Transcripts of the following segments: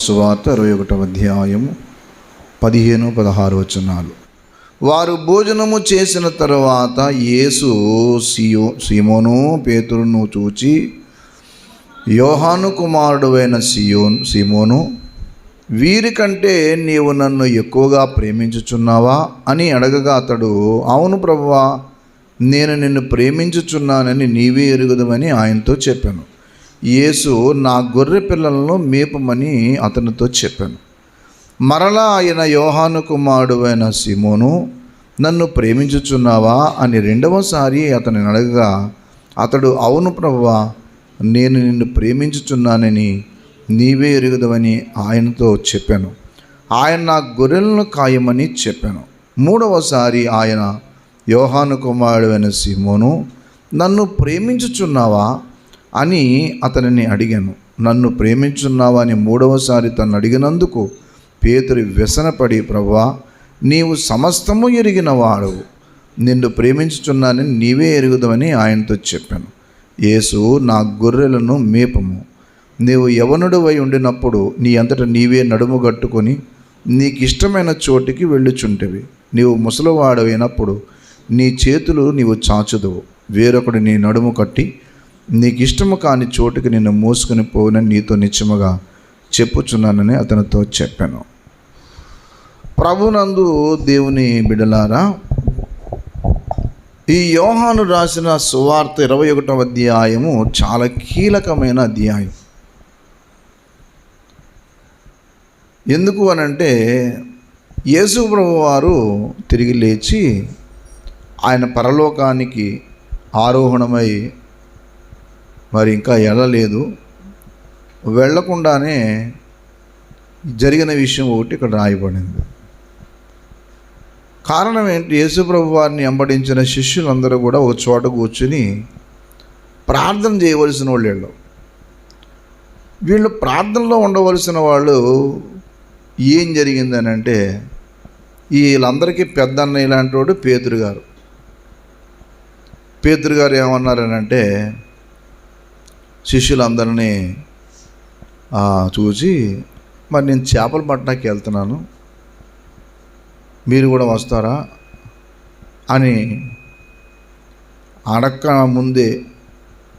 సువార్త 21వ అధ్యాయము 15-16 వచనాలు. వారు భోజనము చేసిన తరువాత యేసు సీమోను పేతురును చూచి, యోహాను కుమారుడైన సీమోను, వీరికంటే నీవు నన్ను ఎక్కువగా ప్రేమించుచున్నావా అని అడగగా అతడు, అవును ప్రభువా, నేను నిన్ను ప్రేమించుచున్నానని నీవే ఎరుగుదవని ఆయనతో చెప్పాను. యేసు, నా గొర్రె పిల్లలను మేపమని అతనితో చెప్పాను. మరలా ఆయన, యోహాను కుమారుడైన సీమోను, నన్ను ప్రేమించుచున్నావా అని రెండవసారి అతనిని అడగగా అతడు, అవును ప్రభువా, నేను నిన్ను ప్రేమించుచున్నానని నీవే ఎరుగుదవని ఆయనతో చెప్పాను. ఆయన నా గొర్రెలను కాయమని చెప్పాను. మూడవసారి ఆయన, యోహాను కుమారుడైన సీమోను, నన్ను ప్రేమించుచున్నావా అని అతనిని అడిగాను. నన్ను ప్రేమించున్నావా అని మూడవసారి తను అడిగినందుకు పేతురు వ్యసనపడి, ప్రభువా, నీవు సమస్తము ఎరిగిన వాడు, నిన్ను ప్రేమించుచున్నానని నీవే ఎరుగుదవని ఆయనతో చెప్పాను. యేసు, నా గొర్రెలను మేపము. నీవు యవనుడివై ఉండినప్పుడు నీ అంతటా నీవే నడుము కట్టుకొని నీకు ఇష్టమైన చోటికి వెళ్ళుచుంటివి. నీవు ముసలివాడైనప్పుడు నీ చేతులు నీవు చాచుదువు, వేరొకడు నీ నడుము కట్టి నీకు ఇష్టము కాని చోటుకి నిన్ను మోసుకొని పోనని నీతో నిశ్చయముగా చెప్పుచున్నానని అతనితో చెప్పాను. ప్రభునందు దేవుని బిడ్డలారా, ఈ యోహాను రాసిన సువార్త 21వ అధ్యాయము చాలా కీలకమైన అధ్యాయం. ఎందుకు అనంటే, యేసు ప్రభు వారు తిరిగి లేచి ఆయన పరలోకానికి ఆరోహణమై మరి ఇంకా వెళ్ళలేదు. వెళ్ళకుండానే జరిగిన విషయం ఒకటి ఇక్కడ రాయబడింది. కారణం ఏంటి? యేసుప్రభు వారిని వెంబడించిన శిష్యులందరూ కూడా ఒక చోట కూర్చుని ప్రార్థన చేయవలసిన వాళ్ళు. వీళ్ళు ప్రార్థనలో ఉండవలసిన వాళ్ళు ఏం జరిగిందని అంటే, వీళ్ళందరికీ పెద్ద అన్నయ్య లాంటి వాడు పేతురు గారు. పేతురు గారు ఏమన్నారనంటే, శిష్యులందరినీ చూసి, మరి నేను చేపలు పట్టడానికి వెళ్తున్నాను, మీరు కూడా వస్తారా అని అడక్క ముందే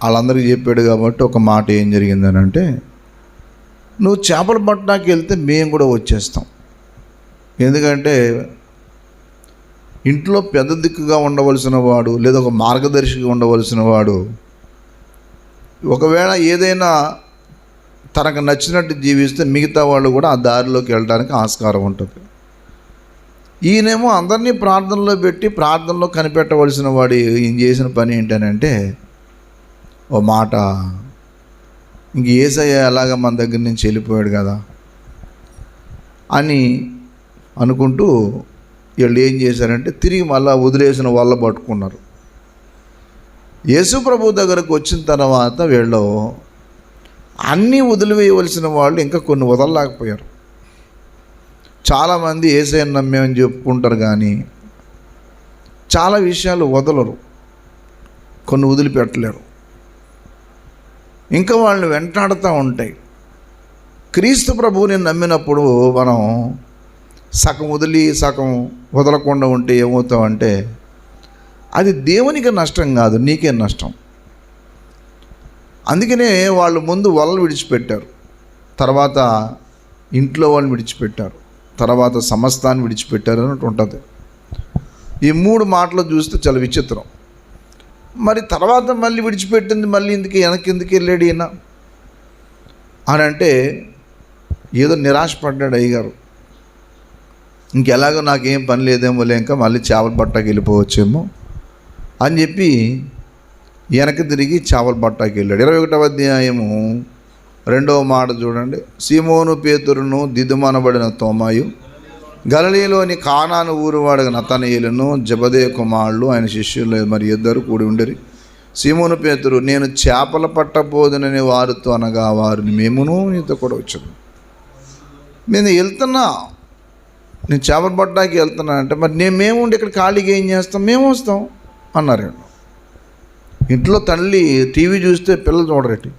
వాళ్ళందరికీ చెప్పాడు. కాబట్టి ఒక మాట ఏం జరిగిందని అంటే, నువ్వు చేపలు పట్టడానికి వెళ్తే మేము కూడా వచ్చేస్తాం. ఎందుకంటే ఇంట్లో పెద్ద దిక్కుగా ఉండవలసిన వాడు లేదా ఒక మార్గదర్శిగా ఉండవలసిన వాడు ఒకవేళ ఏదైనా తనకు నచ్చినట్టు జీవిస్తే మిగతా వాళ్ళు కూడా ఆ దారిలోకి వెళ్ళడానికి ఆస్కారం ఉంటుంది. ఈయనేమో అందరినీ ప్రార్థనలో పెట్టి ప్రార్థనలో కనిపెట్టవలసిన వాడు ఈయన చేసిన పని ఏంటనంటే, ఓ మాట, ఇంక యేసయ్య ఎలాగ మన దగ్గర నుంచి వెళ్ళిపోయాడు కదా అని అనుకుంటూ వీళ్ళు ఏం చేశారంటే తిరిగి మళ్ళీ వదిలేసిన వాళ్ళ పట్టుకున్నారు. యేసు ప్రభు దగ్గరకు వచ్చిన తర్వాత వీళ్ళు అన్నీ వదిలివేయవలసిన వాళ్ళు ఇంకా కొన్ని వదలలేకపోయారు. చాలామంది యేసయ్యను నమ్మేమని చెప్పుకుంటారు, కానీ చాలా విషయాలు వదలరు, కొన్ని వదిలిపెట్టలేరు, ఇంకా వాళ్ళని వెంటాడుతూ ఉంటాయి. క్రీస్తు ప్రభువుని నమ్మినప్పుడు మనం సగం వదిలి సగం వదలకుండా ఉంటే ఏమవుతామంటే, అది దేవునికి నష్టం కాదు, నీకే నష్టం. అందుకనే వాళ్ళు ముందు వలలు విడిచిపెట్టారు, తర్వాత ఇంట్లో వాళ్ళని విడిచిపెట్టారు, తర్వాత సమస్తాన్ని విడిచిపెట్టారు అన్నట్టు ఉంటుంది. ఈ మూడు మాటలు చూస్తే చాలా విచిత్రం. మరి తర్వాత మళ్ళీ విడిచిపెట్టింది మళ్ళీ వెనక్కి ఎందుకు వెళ్ళాడు ఈయన అని అంటే, ఏదో నిరాశపడ్డాడు అయ్యగారు. ఇంకెలాగో నాకేం పని లేదేమో ఇంకా మళ్ళీ చేపల పట్టాకి వెళ్ళిపోవచ్చేమో అని చెప్పి వెనక్కి తిరిగి చేపల పట్టాకి వెళ్ళాడు. 21వ అధ్యాయము 2వ మాట చూడండి. సీమోను పేతురును దిదుమనబడిన తోమాయు, గలిలయలోని కానాను ఊరువాడు నతనయేలును, జెబెదయి కుమారులు ఆయన శిష్యులు మరి ఇద్దరు కూడి ఉండరి. సీమోను పేతురు, నేను చేపల పట్టబోదునని వారితో అనగా వారు, మేమును నీతో కూడా వచ్చాను. నేను వెళ్తున్నా, నేను చేపలు పట్టడానికి వెళ్తున్నా అంటే, మరి మేముండి ఇక్కడ ఖాళీగా ఏం చేస్తాం, మేము వస్తాం అన్నారు. ఇంట్లో తల్లి టీవీ చూస్తే పిల్లలు చూడరేటి,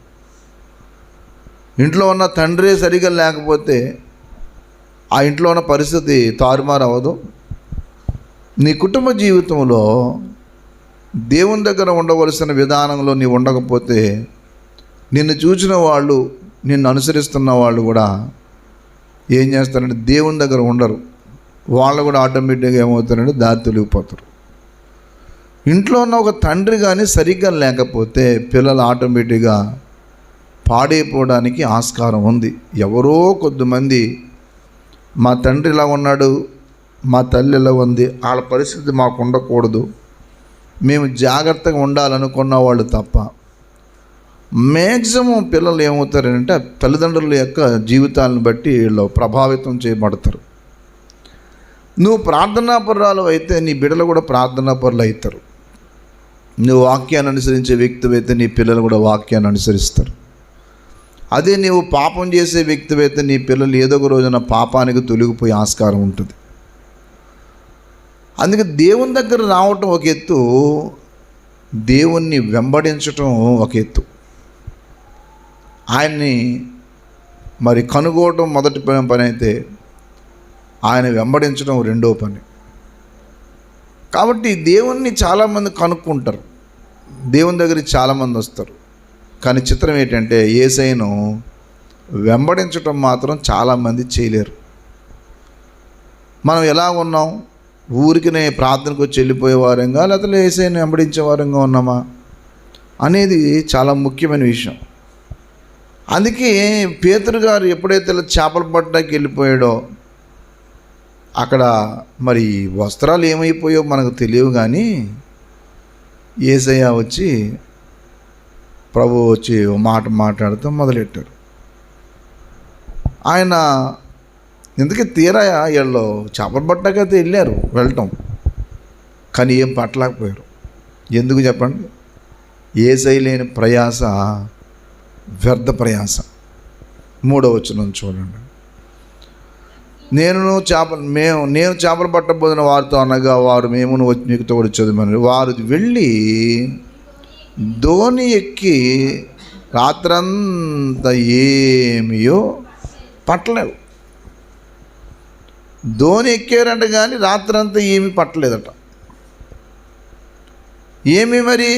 ఇంట్లో ఉన్న తండ్రి సరిగా లేకపోతే ఆ ఇంట్లో ఉన్న పరిస్థితి తారుమారు అవ్వదు. నీ కుటుంబ జీవితంలో దేవుని దగ్గర ఉండవలసిన విధానంలో నీవు ఉండకపోతే నిన్ను చూసిన వాళ్ళు, నిన్ను అనుసరిస్తున్న వాళ్ళు కూడా ఏం చేస్తారంటే దేవుని దగ్గర ఉండరు. వాళ్ళు కూడా ఆటోమేటిక్గా ఏమవుతారంటే దారి తొలగిపోతారు. ఇంట్లో ఉన్న ఒక తండ్రి కానీ సరిగ్గా లేకపోతే పిల్లలు ఆటోమేటిక్గా పాడైపోవడానికి ఆస్కారం ఉంది. ఎవరో కొద్దిమంది మా తండ్రి ఇలా ఉన్నాడు, మా తల్లి ఇలా ఉంది, వాళ్ళ పరిస్థితి మాకు ఉండకూడదు, మేము జాగ్రత్తగా ఉండాలనుకున్న వాళ్ళు తప్ప మ్యాక్సిమం పిల్లలు ఏమవుతారంటే తల్లిదండ్రుల యొక్క జీవితాలను బట్టి వీళ్ళు ప్రభావితం చేయబడతారు. నువ్వు ప్రార్థనాపరురాలు అయితే నీ బిడ్డలు కూడా ప్రార్థనాపరులు అవుతారు. నువ్వు వాక్యాన్ని అనుసరించే వ్యక్తి అయితే నీ పిల్లలు కూడా వాక్యాన్ని అనుసరిస్తారు. అదే నీవు పాపం చేసే వ్యక్తి అయితే నీ పిల్లలు ఏదో ఒక రోజున పాపానికి తొలగిపోయే ఆస్కారం ఉంటుంది. అందుకే దేవుని దగ్గర రావటం ఒక ఎత్తు, దేవుణ్ణి వెంబడించటం ఒక ఎత్తు. ఆయన్ని మరి కనుగోవటం మొదటి పని అయితే ఆయన వెంబడించడం రెండో పని. కాబట్టి దేవుణ్ణి చాలామంది కనుక్కుంటారు, దేవుని దగ్గరికి చాలామంది వస్తారు. కానీ చిత్రం ఏంటంటే యేసయ్యను వెంబడించటం మాత్రం చాలామంది చేయలేరు. మనం ఎలా ఉన్నాం? ఊరికినే ప్రార్థనకు వచ్చి వెళ్ళిపోయేవారంగా లేకపోతే యేసయ్యను వెంబడించేవారంగా ఉన్నామా అనేది చాలా ముఖ్యమైన విషయం. అందుకే పేతురు గారు ఎప్పుడైతే చేపలు పట్టడానికి వెళ్ళిపోయాడో అక్కడ మరి వస్త్రాలు ఏమైపోయో మనకు తెలియవు, కానీ యేసయ్య వచ్చి ప్రభు వచ్చి మాట మాట్లాడుతూ మొదలెట్టారు. ఆయన ఎందుకే తీరా వీళ్ళు చేపలు పట్టకైతే వెళ్ళటం, కానీ ఏం పట్టలేకపోయారు. ఎందుకు చెప్పండి? యేసయ్య లేని ప్రయాస వ్యర్థ ప్రయాస. 3వ వచనం చూడండి. నేను చేపలు పట్టబోదిన వారితో అనగా వారు మేము మీకుతో కూడా చదివాను. వారు వెళ్ళి ధోని ఎక్కి రాత్రంతా ఏమియో పట్టలేవు. ధోని ఎక్కారంట కానీ రాత్రంతా ఏమీ పట్టలేదట. ఏమి మరి?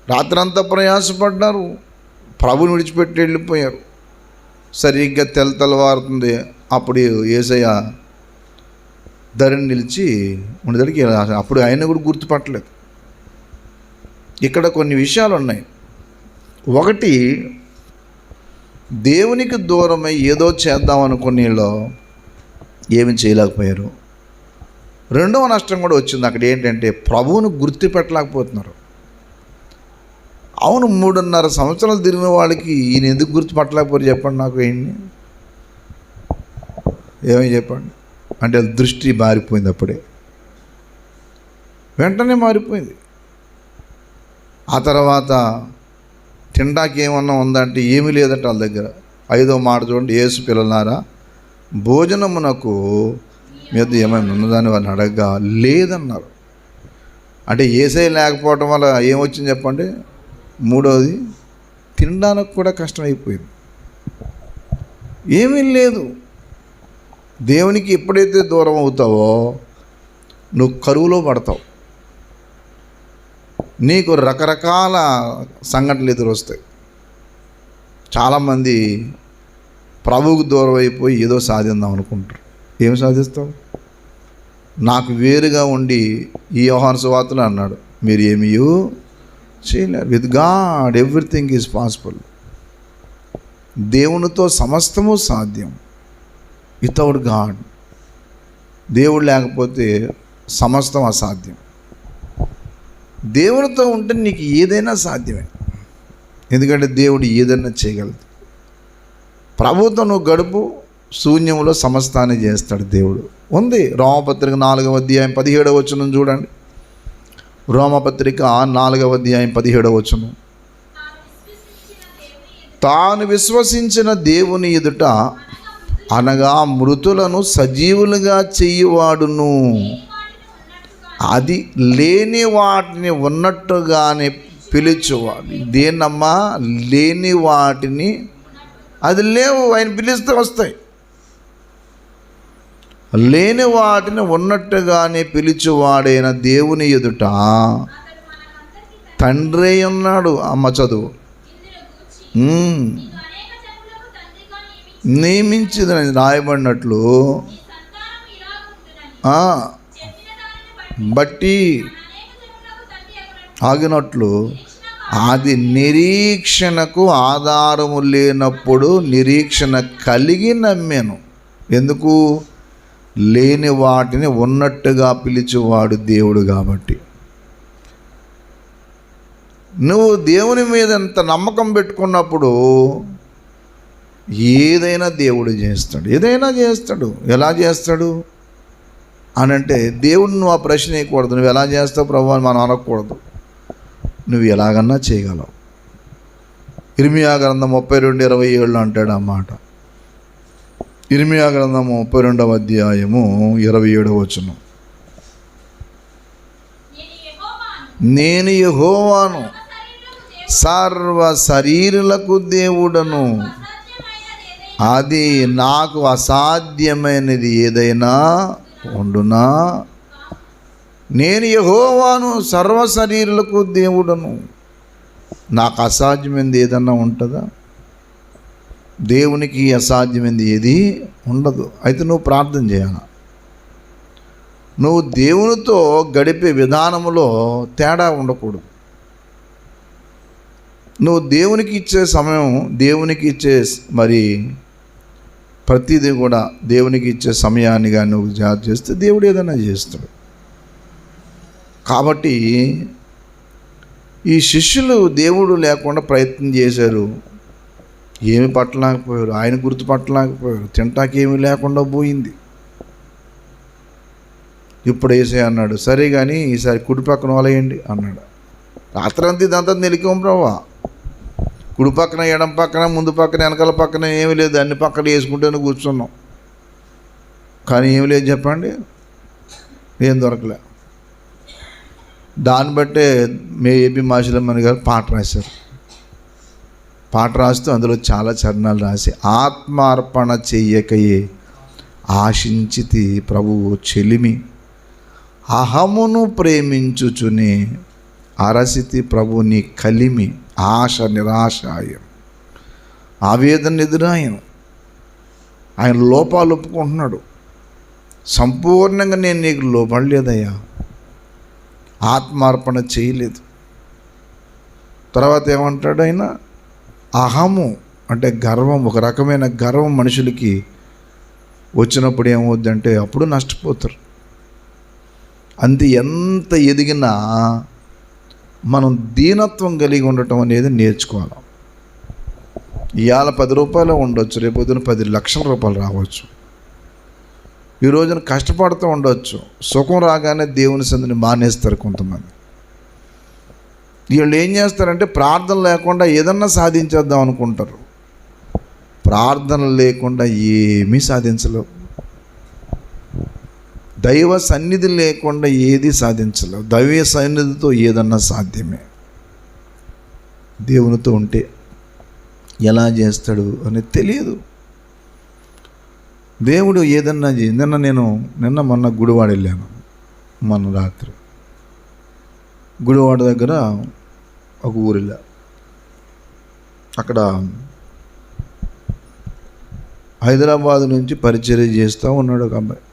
రాత్రంతా ప్రయాసపడ్డారు, ప్రభుని విడిచిపెట్టి వెళ్ళిపోయారు. సరిగ్గా తెల్లవారుతుంది. అప్పుడు యేసయ్య ధరణి నిలిచి ఉండేదానికి అప్పుడు ఆయన కూడా గుర్తుపట్టలేదు. ఇక్కడ కొన్ని విషయాలు ఉన్నాయి. ఒకటి, దేవునికి దూరమై ఏదో చేద్దాం అనుకునేలో ఏమి చేయలేకపోయారు. రెండవ నష్టం కూడా వచ్చింది. అక్కడ ఏంటంటే ప్రభువును గుర్తుపెట్టలేకపోతున్నారు. అవును, 3.5 సంవత్సరాలు తిరిగిన వాళ్ళకి ఈయన ఎందుకు గుర్తుపట్టలేకపోయారు చెప్పండి నాకు. ఏమని చెప్పండి అంటే దృష్టి మారిపోయింది. అప్పుడే వెంటనే మారిపోయింది. ఆ తర్వాత తినడానికి ఏమన్నా ఉందంటే ఏమీ లేదట వాళ్ళ దగ్గర. 5వ మాట చూడండి. యేసు పిల్లలారా భోజనమునకు మీద ఏమైనా ఉన్నదాన్ని వాళ్ళని అడగగా లేదన్నారు. అంటే యేసయ్య లేకపోవడం వల్ల ఏమొచ్చింది చెప్పండి? 3వది తినడానికి కూడా కష్టమైపోయింది. ఏమీ లేదు. దేవునికి ఎప్పుడైతే దూరం అవుతావో నువ్వు కరువులో పడతావు. నీకు రకరకాల సంఘటనలు ఎదురొస్తాయి. చాలామంది ప్రభువుకు దూరం అయిపోయి ఏదో సాధిద్దాం అనుకుంటారు. ఏం సాధిస్తావు? నాకు వేరుగా ఉండి ఈ యోహాను సువార్తలో అన్నాడు, మీరు ఏమీ చేయలేరు. With God everything is possible. దేవునితో సమస్తము సాధ్యం. వితౌట్ గాడ్, దేవుడు లేకపోతే సమస్తం అసాధ్యం. దేవునితో ఉంటే నీకు ఏదైనా సాధ్యమే. ఎందుకంటే దేవుడు ఏదైనా చేయగలదు. ప్రభుతో నువ్వు గడుపు, శూన్యంలో సమస్తాన్ని చేస్తాడు దేవుడు. ఉంది రోమపత్రిక 4వ అధ్యాయం 17వ వచనం చూడండి. రోమపత్రిక 4వ అధ్యాయం 17వ వచనం. తాను విశ్వసించిన దేవుని ఎదుట అనగా మృతులను సజీవులుగా చెయ్యువాడును, అది లేని వాటిని ఉన్నట్టుగానే పిలుచువాడు. దేన్నమ్మా? లేని వాటిని అది లేవు, ఆయన పిలిస్తే వస్తాయి. లేని వాటిని ఉన్నట్టుగానే పిలిచేవాడైన దేవుని ఎదుట తండ్రి ఉన్నాడు. అమ్మ చదువు. నియమించిందని రాయబడినట్లు బట్టి ఆగినట్లు అది నిరీక్షణకు ఆధారము లేనప్పుడు నిరీక్షణ కలిగి నమ్మాను. ఎందుకు? లేని వాటిని ఉన్నట్టుగా పిలిచేవాడు దేవుడు కాబట్టి. నువ్వు దేవుని మీద ఎంత నమ్మకం పెట్టుకున్నప్పుడు ఏదైనా దేవుడు చేస్తాడు, ఏదైనా చేస్తాడు. ఎలా చేస్తాడు అని అంటే దేవుడిని నువ్వు ఆ ప్రశ్న వేయకూడదు. నువ్వు ఎలా చేస్తావు ప్రభు అని మనం అనకూడదు. నువ్వు ఎలాగన్నా చేయగలవు. ఇర్మియా గ్రంథం 32:27 అంటాడు అన్నమాట. ఇర్మియా గ్రంథం 32వ అధ్యాయము 27వ వచనం. నేను యెహోవాను, సర్వ శరీరులకు దేవుడను, అది నాకు అసాధ్యమైనది ఏదైనా ఉండునా? నేను యెహోవాను, సర్వ శరీరులకు దేవుడను. నాకు అసాధ్యమైనది ఏదన్నా ఉంటుందా? దేవునికి అసాధ్యమైనది ఏది ఉండదు. అయితే నువ్వు ప్రార్థన చేయాలి. నువ్వు దేవునితో గడిపే విధానంలో తేడా ఉండకూడదు. నువ్వు దేవునికి ఇచ్చే సమయం, దేవునికి ఇచ్చే మరి ప్రతిదీ కూడా దేవునికి ఇచ్చే సమయాన్ని కానీ నువ్వు జాగ్రత్త చేస్తే దేవుడు ఏదైనా చేస్తాడు. కాబట్టి ఈ శిష్యులు దేవుడు లేకుండా ప్రయత్నం చేశారు, ఏమి పట్టలేకపోయారు, ఆయన గుర్తుపట్టలేకపోయారు, తింటాకి ఏమీ లేకుండా పోయింది. ఇప్పుడు యేసయ్య అన్నాడు, సరే కానీ ఈసారి కుడి పక్కన వలయండి అన్నాడు. రాత్రంతా ఇదంతా నిలికాం ప్రభా. కుడి పక్కన, ఎడం పక్కన, ముందు పక్కన, వెనకాల పక్కన ఏమీ లేదు, అన్ని పక్కన వేసుకుంటూనే కూర్చున్నాం. కానీ ఏమి లేదు చెప్పండి, ఏం దొరకలే. దాన్ని బట్టే ఏపీ మాషిలమ్మని గారు పాట రాశారు. పాట రాస్తూ అందులో చాలా చరణాలు రాసి, ఆత్మార్పణ చెయ్యకయే ఆశించితి ప్రభువు చెలిమి, అహమును ప్రేమించుచునే అరసితి ప్రభు నీ కలిమి, ఆశ నిరాశాయం, ఆవేదన ఎదురాయను. ఆయన లోపాలు ఒప్పుకుంటున్నాడు. సంపూర్ణంగా నేను నీకు లోపడలేదయ్యా, ఆత్మార్పణ చేయలేదు. తర్వాత ఏమంటాడు ఆయన? అహము అంటే గర్వం, ఒక రకమైన గర్వం మనుషులకి వచ్చినప్పుడు ఏమవుద్దంటే అప్పుడు నష్టపోతారు. అంతే, ఎంత ఎదిగినా మనం దీనత్వం కలిగి ఉండటం అనేది నేర్చుకోవాలి. ఇవాళ 10 రూపాయలు ఉండొచ్చు, రేపొద్దున 10 లక్షల రూపాయలు రావచ్చు. ఈ రోజున కష్టపడుతూ ఉండవచ్చు, సుఖం రాగానే దేవుని సంధిని మానేస్తారు కొంతమంది. వీళ్ళు ఏం చేస్తారంటే ప్రార్థన లేకుండా ఏదన్నా సాధించేద్దాం అనుకుంటారు. ప్రార్థన లేకుండా ఏమీ సాధించలేవు. దైవ సన్నిధి లేకుండా ఏది సాధించలేవు. దైవ సన్నిధితో ఏదన్నా సాధ్యమే. దేవునితో ఉంటే ఎలా చేస్తాడు అనేది తెలియదు. దేవుడు ఏదన్నా నిన్న మొన్న గుడివాడ వెళ్ళాను. మొన్న రాత్రి గుడివాడ దగ్గర ఒక ఊరు వెళ్ళా. అక్కడ హైదరాబాద్ నుంచి పరిచర్య చేస్తూ ఉన్నాడు ఒక అబ్బాయి.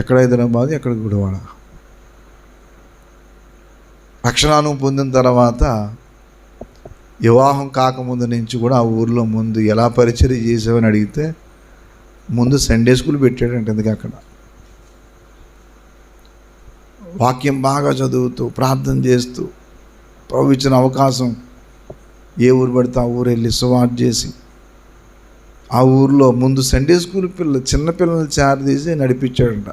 ఎక్కడ హైదరాబాద్, ఎక్కడ గుడివాడ. రక్షణను పొందిన తర్వాత వివాహం కాకముందు నుంచి కూడా ఆ ఊరిలో ముందు ఎలా పరిచర్య చేసావని అడిగితే ముందు సండే స్కూల్ పెట్టాడంటే. ఎందుకు అక్కడ వాక్యం బాగా చదువుతూ ప్రార్థన చేస్తూ ప్రభు ఇచ్చిన అవకాశం ఏ ఊరు పడితే ఆ ఊరు వెళ్ళి సువార్త చేసి ఆ ఊరిలో ముందు సండే స్కూల్ చిన్నపిల్లల్ని చేరదీసి నడిపించాడంట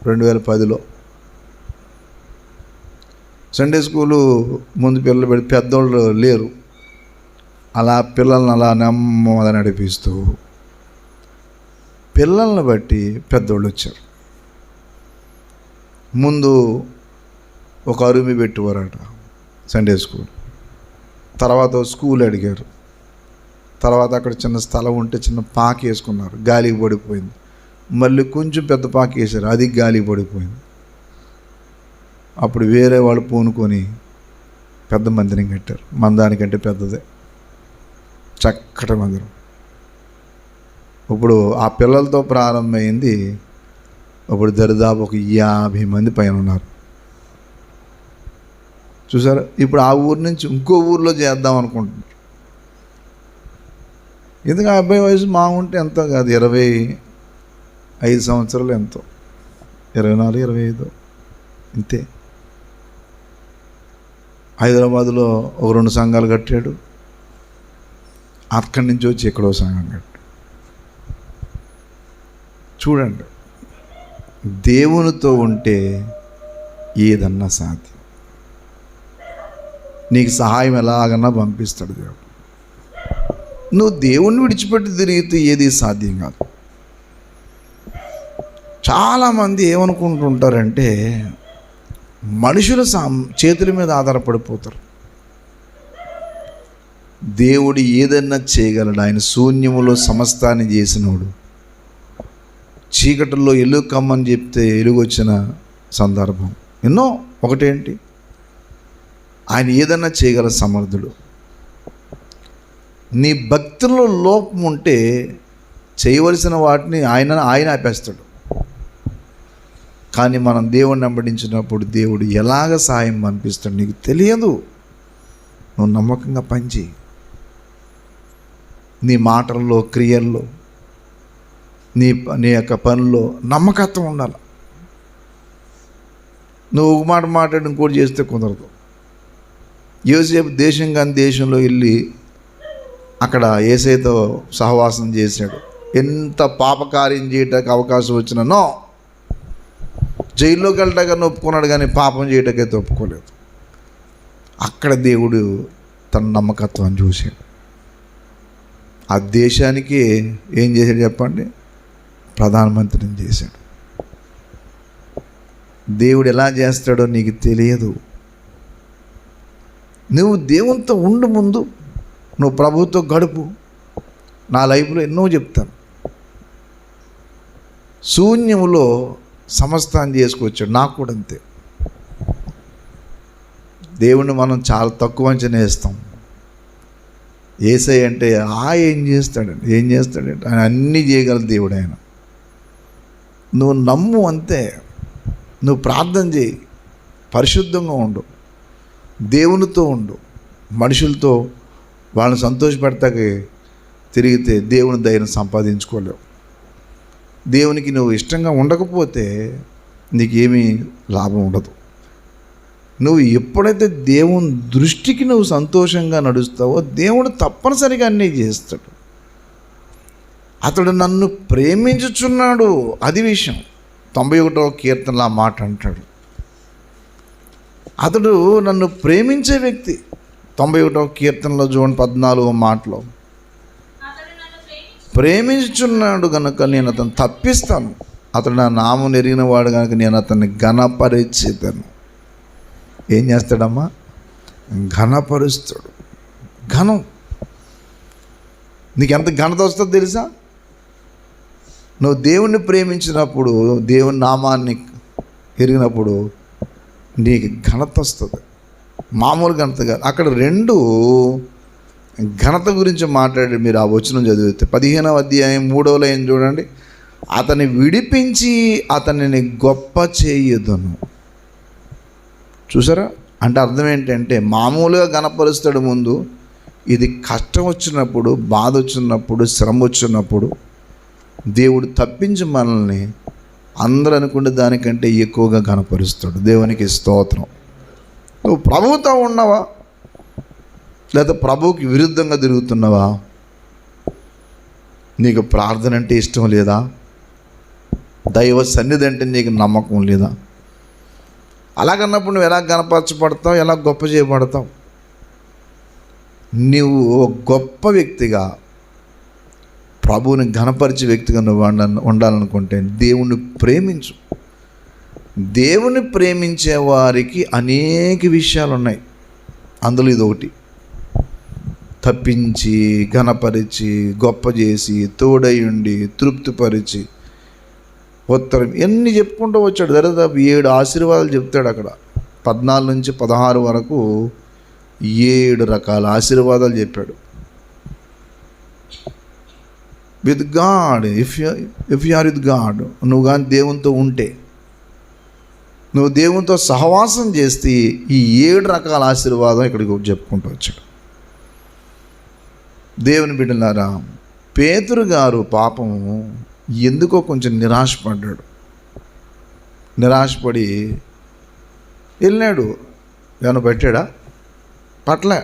2010లో. సండే స్కూలు ముందు పిల్లలు పెట్టి పెద్దోళ్ళు లేరు, అలా పిల్లల్ని అలా నెమ్మది నడిపిస్తూ పిల్లల్ని బట్టి పెద్దోళ్ళు వచ్చారు. ముందు ఒక అరుమి పెట్టేవారట సండే స్కూల్, తర్వాత స్కూల్ అడిగారు. తర్వాత అక్కడ చిన్న స్థలం ఉంటే చిన్న పాక వేసుకున్నారు, గాలికి పడిపోయింది. మళ్ళీ కొంచెం పెద్ద పాక వేసారు, అది గాలికి పడిపోయింది. అప్పుడు వేరే వాళ్ళు పూనుకొని పెద్ద మందిరం కట్టారు, మందానికంటే పెద్దదే, చక్కటి మందిరం. ఇప్పుడు ఆ పిల్లలతో ప్రారంభమైంది, ఇప్పుడు దరిదాపు ఒక 50 మంది పైన ఉన్నారు. చూసారా? ఇప్పుడు ఆ ఊరు నుంచి ఇంకో ఊర్లో చేద్దాం అనుకుంటున్నారు. ఎందుకు ఆ అబ్బాయి వయసు మా ఉంటే ఎంతో కాదు, 25 సంవత్సరాలు, ఎంతో 24, 25 ఇంతే. హైదరాబాదులో ఒక 2 సంఘాలు కట్టాడు, అక్కడి నుంచి వచ్చి ఎక్కడో సంఘం కట్టాడు. చూడండి, దేవునితో ఉంటే ఏదన్నా సాధ్యం. నీకు సహాయం ఎలాగన్నా పంపిస్తాడు దేవుడు. నువ్వు దేవుణ్ణి విడిచిపెట్టి తిరిగితే ఏది సాధ్యం కాదు. చాలామంది ఏమనుకుంటుంటారంటే మనుషుల చేతుల మీద ఆధారపడిపోతారు. దేవుడు ఏదన్నా చేయగలడు. ఆయన శూన్యములో సమస్తాన్ని చేసినోడు. చీకటిలో ఎలుగు కమ్మని చెప్తే ఎలుగు వచ్చిన సందర్భం ఎన్నో. ఒకటేంటి, ఆయన ఏదన్నా చేయగల సమర్థుడు. నీ భక్తిలో లోపం ఉంటే చేయవలసిన వాటిని ఆయన ఆపేస్తాడు. కానీ మనం దేవుణ్ణి వెంబడించినప్పుడు దేవుడు ఎలాగ సాయం పంపిస్తాడు నీకు తెలియదు. నువ్వు నమ్మకంగా పనిచేయి. నీ మాటల్లో, క్రియల్లో, నీ యొక్క పనుల్లో నమ్మకత్వం ఉండాలి. నువ్వు ఒక మాట మాట్లాడి ఇంకోటి చేస్తే కుదరదు. యోసేపు దేశం కాని దేశంలో వెళ్ళి అక్కడ యేసయ్యతో సహవాసం చేశాడు. ఎంత పాపకార్యం చేయటానికి అవకాశం వచ్చినానో జైల్లోకి వెళ్ళటానికి ఒప్పుకున్నాడు, కానీ పాపం చేయటానికైతే ఒప్పుకోలేదు. అక్కడ దేవుడు తన నమ్మకత్వాన్ని చూశాడు. ఆ దేశానికి ఏం చేశాడు చెప్పండి? ప్రధానమంత్రిని చేశాడు. దేవుడు ఎలా చేస్తాడో నీకు తెలియదు. నువ్వు దేవునితో ఉండు, ముందు నువ్వు ప్రభువుతో గడుపు. నా లైఫ్లో ఎన్నో చెప్తాను. శూన్యములో సమస్తాన్ని చేసుకొచ్చాడు. నాకు కూడా అంతే. దేవుణ్ణి మనం చాలా తక్కువ అంచనా వేస్తాం. యేసయ్య అంటే ఏం చేస్తాడంటే ఆయన అన్నీ చేయగల దేవుడు. ఆయన నువ్వు నమ్ము అంతే. నువ్వు ప్రార్థన చేయి, పరిశుద్ధంగా ఉండు, దేవునితో ఉండు. మనుషులతో వాళ్ళని సంతోషపెడతాకి తిరిగితే దేవుని దయను సంపాదించుకోలేవు. దేవునికి నువ్వు ఇష్టంగా ఉండకపోతే నీకేమీ లాభం ఉండదు. నువ్వు ఎప్పుడైతే దేవుని దృష్టికి నువ్వు సంతోషంగా నడుస్తావో దేవుడు తప్పనిసరిగా అన్నీ చేస్తాడు. అతడు నన్ను ప్రేమించుచున్నాడు, అది విషయం. 91వ కీర్తనలో ఆ మాట అంటాడు. అతడు నన్ను ప్రేమించే వ్యక్తి. 91వ కీర్తనలో చూడండి 14వ మాటలో, ప్రేమించుచున్నాడు కనుక నేను అతను తప్పిస్తాను, అతడు నా నామం ఎరిగిన వాడు కనుక నేను అతన్ని ఘనపరిచేదను. ఏం చేస్తాడమ్మా? ఘనపరుస్తాడు. ఘనం. నీకు ఎంత ఘనత వస్తుందో తెలుసా? నువ్వు దేవుణ్ణి ప్రేమించినప్పుడు, దేవుని నామాన్ని ఎరిగినప్పుడు నీకు ఘనత వస్తుంది. మామూలు ఘనత కాదు. అక్కడ 2 ఘనత గురించి మాట్లాడి మీరు ఆ వచనం చదివితే 15వ అధ్యాయం 3వ లైన్ చూడండి. అతన్ని విడిపించి అతనిని గొప్ప చేయుదును. చూసారా? అంటే అర్థం ఏంటంటే మామూలుగా ఘనపరుస్తాడు ముందు. ఇది కష్టం వచ్చినప్పుడు, బాధ వచ్చినప్పుడు, శ్రమ వచ్చినప్పుడు దేవుడు తప్పించి మనల్ని అందరూ అనుకునే దానికంటే ఎక్కువగా ఘనపరుస్తాడు. దేవునికి స్తోత్రం. నువ్వు ప్రభువుతో ఉన్నావా, లేదా ప్రభువుకి విరుద్ధంగా తిరుగుతున్నావా? నీకు ప్రార్థన అంటే ఇష్టం లేదా? దైవ సన్నిధి అంటే నీకు నమ్మకం లేదా? అలాగన్నప్పుడు నువ్వు ఎలా గణపరచబడతావు, ఎలా గొప్ప చేయబడతావు? నువ్వు గొప్ప వ్యక్తిగా, ప్రభువుని ఘనపరిచే వ్యక్తిగా నువ్వు ఉండాలనుకుంటే దేవుణ్ణి ప్రేమించు. దేవుని ప్రేమించే వారికి అనేక విషయాలు ఉన్నాయి. అందులో ఇది ఒకటి. తప్పించి, ఘనపరిచి, గొప్ప చేసి, తోడై ఉండి, తృప్తిపరిచి, ఉత్తరం ఎన్ని చెప్పుకుంటూ వచ్చాడు. దరిదాపు 7 ఆశీర్వాదాలు చెప్తాడు అక్కడ. 14 నుంచి 16 వరకు 7 రకాల ఆశీర్వాదాలు చెప్పాడు. With God, if you are with God, నువ్వు కానీ దేవునితో ఉంటే, నువ్వు దేవునితో సహవాసం చేస్తే ఈ 7 రకాల ఆశీర్వాదం ఇక్కడికి చెప్పుకుంటూ వచ్చాడు. దేవుని బిడ్డలారా, పేతురు గారు పాపము ఎందుకో కొంచెం నిరాశపడ్డాడు. నిరాశపడి వెళ్ళాడు. ఏమైనా పెట్టాడా? పట్లే.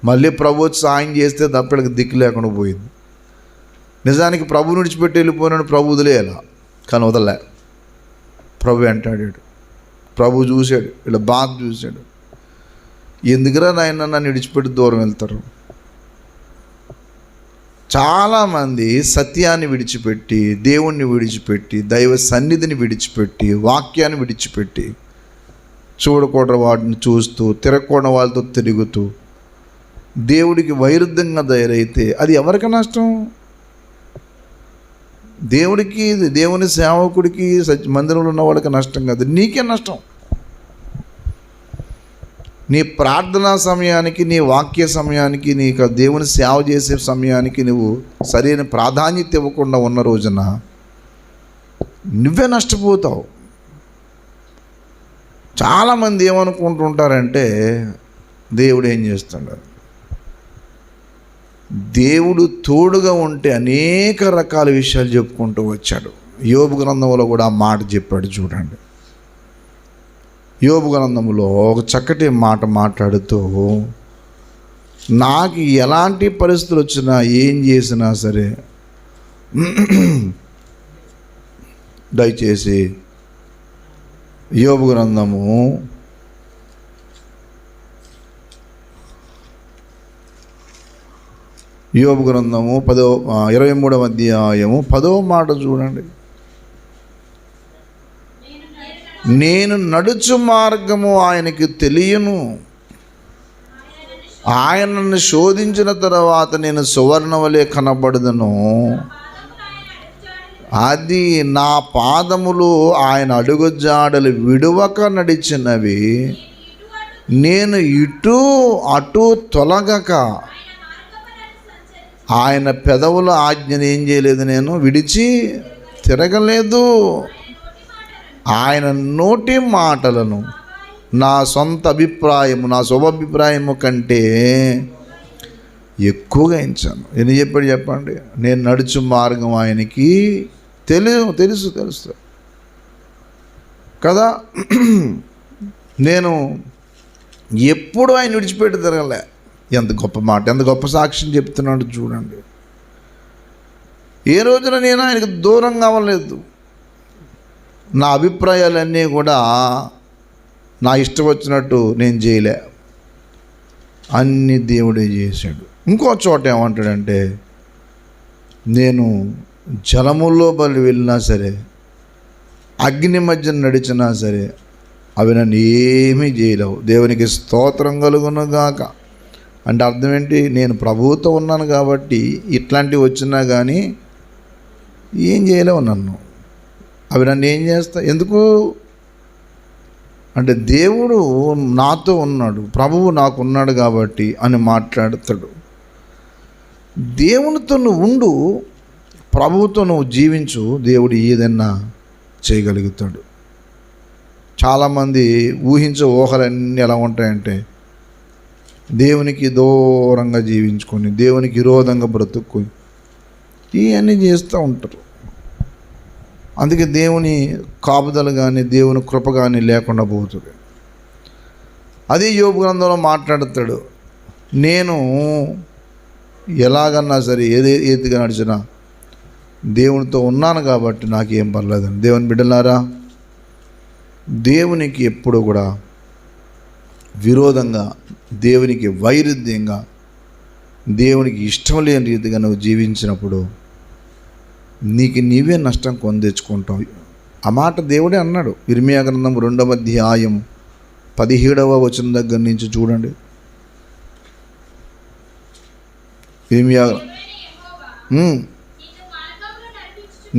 మళ్ళీ ప్రభు సాయం చేస్తే తప్పటికి దిక్కు లేకుండా పోయింది. నిజానికి ప్రభుని విడిచిపెట్టి వెళ్ళిపోయినాడు. ప్రభు వదిలేయాల, కానీ వదలలే. ప్రభు వెంటాడాడు. ప్రభు చూశాడు, వీళ్ళ బాధ చూశాడు. ఎందుకురా నాయన నన్ను విడిచిపెట్టి దూరం వెళ్తారు? చాలామంది సత్యాన్ని విడిచిపెట్టి, దేవుణ్ణి విడిచిపెట్టి, దైవ సన్నిధిని విడిచిపెట్టి, వాక్యాన్ని విడిచిపెట్టి, చూడకూడని వాటిని చూస్తూ, తిరగకూడని వాళ్ళతో తిరుగుతూ, దేవుడికి వైరుధ్యంగా తయారైతే అది ఎవరికి నష్టం? దేవుడికి, దేవుని సేవకుడికి, మందిరంలో ఉన్న వాళ్ళకి నష్టం కాదు, నీకే నష్టం. నీ ప్రార్థనా సమయానికి, నీ వాక్య సమయానికి, నీకు దేవుని సేవ చేసే సమయానికి నువ్వు సరైన ప్రాధాన్యత ఇవ్వకుండా ఉన్న రోజున నువ్వే నష్టపోతావు. చాలామంది ఏమనుకుంటుంటారంటే, దేవుడు ఏం చేస్తున్నాడు? దేవుడు తోడుగా ఉంటే అనేక రకాల విషయాలు చెప్పుకుంటూ వచ్చాడు. యోబు గ్రంథంలో కూడా ఆ మాట చెప్పాడు. చూడండి, యోబు గ్రంథంలో ఒక చక్కటి మాట మాట్లాడుతూ, నాకు ఎలాంటి పరిస్థితులు వచ్చినా, ఏం చేసినా సరే, దయచేసి యోబు గ్రంథము 23వ అధ్యాయము 10వ మాట చూడండి. నేను నడుచు మార్గము ఆయనకి తెలియను, ఆయన నన్ను శోధించిన తర్వాత నేను సువర్ణ వలె కనబడదును. అది నా పాదములు ఆయన అడుగుజాడలు విడువక నడిచినవి, నేను ఇటు అటు తొలగక, ఆయన పెదవుల ఆజ్ఞను ఏం చేయలేదు, నేను విడిచి తిరగలేదు. ఆయన నోటి మాటలను నా సొంత అభిప్రాయము, నా శుభాభిప్రాయము కంటే ఎక్కువగా ఎంచాను. ఎన్ని చెప్పాడు చెప్పండి? నేను నడుచు మార్గం ఆయనకి తెలుసు కదా. నేను ఎప్పుడు ఆయన విడిచిపెట్టి తిరగలే. ఎంత గొప్ప మాట, ఎంత గొప్ప సాక్ష్యం చెప్తున్నాడు చూడండి. ఏ రోజున నేను ఆయనకు దూరం కావలేదు. నా అభిప్రాయాలన్నీ కూడా నా ఇష్టం వచ్చినట్టు నేను చేయలే, అన్నీ దేవుడే చేశాడు. ఇంకో చోట ఏమంటాడంటే, నేను జలములో బలి వెళ్ళినా సరే, అగ్ని మధ్య నడిచినా సరే, అవి నన్ను ఏమీ చేయలేవు. దేవునికి స్తోత్రం కలుగునుగాక. అంటే అర్థం ఏంటి? నేను ప్రభువుతో ఉన్నాను కాబట్టి ఇట్లాంటివి వచ్చినా కానీ ఏం చేయలేవు నన్ను. అవి నన్ను ఏం చేస్తా? ఎందుకు అంటే దేవుడు నాతో ఉన్నాడు, ప్రభువు నాకు ఉన్నాడు కాబట్టి అని మాట్లాడతాడు. దేవునితో నువ్వు ఉండు, ప్రభువుతో నువ్వు జీవించు, దేవుడు ఏదైనా చేయగలుగుతాడు. చాలామంది ఊహించే ఊహలన్నీ ఎలా ఉంటాయంటే, దేవునికి దూరంగా జీవించుకొని, దేవునికి విరోధంగా బ్రతుక్కొని ఇవన్నీ చేస్తూ ఉంటారు. అందుకే దేవుని కాపుదల కానీ, దేవుని కృప కానీ లేకుండా పోతుంది. అదే యోబు గ్రంథంలో మాట్లాడతాడు, నేను ఎలాగన్నా సరే ఏదిగా నడిచినా దేవునితో ఉన్నాను కాబట్టి నాకేం పర్లేదని. దేవుని బిడ్డలారా, దేవునికి ఎప్పుడు కూడా విరోధంగా, దేవునికి వైరుధ్యంగా, దేవునికి ఇష్టం లేని రీతిగా నువ్వు జీవించినప్పుడు నీకు నీవే నష్టం కొని తెచ్చుకుంటావు. ఆ మాట దేవుడే అన్నాడు. ఇర్మియా గ్రంథం 2వ అధ్యాయం 17వ వచనం దగ్గర నుంచి చూడండి. ఇర్మియా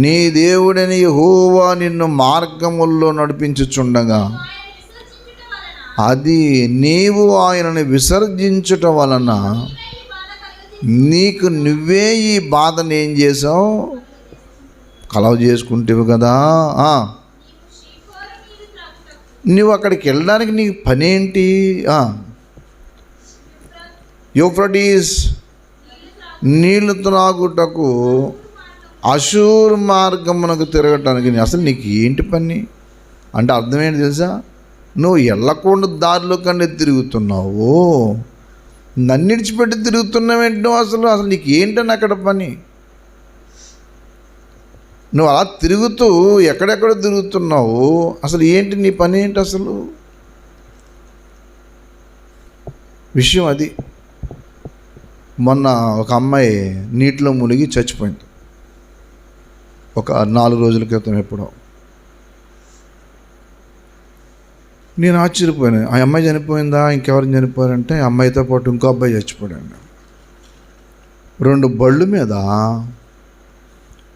నీ దేవుడని యెహోవా నిన్ను మార్గముల్లో నడిపించుచుండగా అది నీవు ఆయనని విసర్జించుట వలన నీకు నువ్వే ఈ బాధను ఏం చేసావు, కలవ చేసుకుంటేవి కదా. నువ్వు అక్కడికి వెళ్ళడానికి నీకు పనేంటి? యూఫ్రటీస్ నీళ్లు త్రాగుటకు అషూర్ మార్గమునకు తిరగటానికి అసలు నీకు ఏంటి పని అంటే అర్థం ఏంటి తెలుసా? నువ్వు వెళ్ళకుండా దారిలో కన్నా తిరుగుతున్నావు, నన్ను ఇడిచిపెట్టి తిరుగుతున్నావేంటి నువ్వు? అసలు నీకు ఏంటని అక్కడ పని? నువ్వు అలా తిరుగుతూ ఎక్కడెక్కడ తిరుగుతున్నావు, అసలు ఏంటి నీ పని ఏంటి అసలు? విషయం అది. మొన్న ఒక అమ్మాయి నీటిలో మునిగి చచ్చిపోయింది, ఒక 4 రోజుల క్రితం ఎప్పుడో. నేను ఆశ్చర్యపోయాను. ఆ అమ్మాయి చనిపోయిందా, ఇంకెవరు చనిపోయారంటే ఆ అమ్మాయితో పాటు ఇంకో అబ్బాయి చచ్చిపోయాడు. 2 బళ్ళు మీద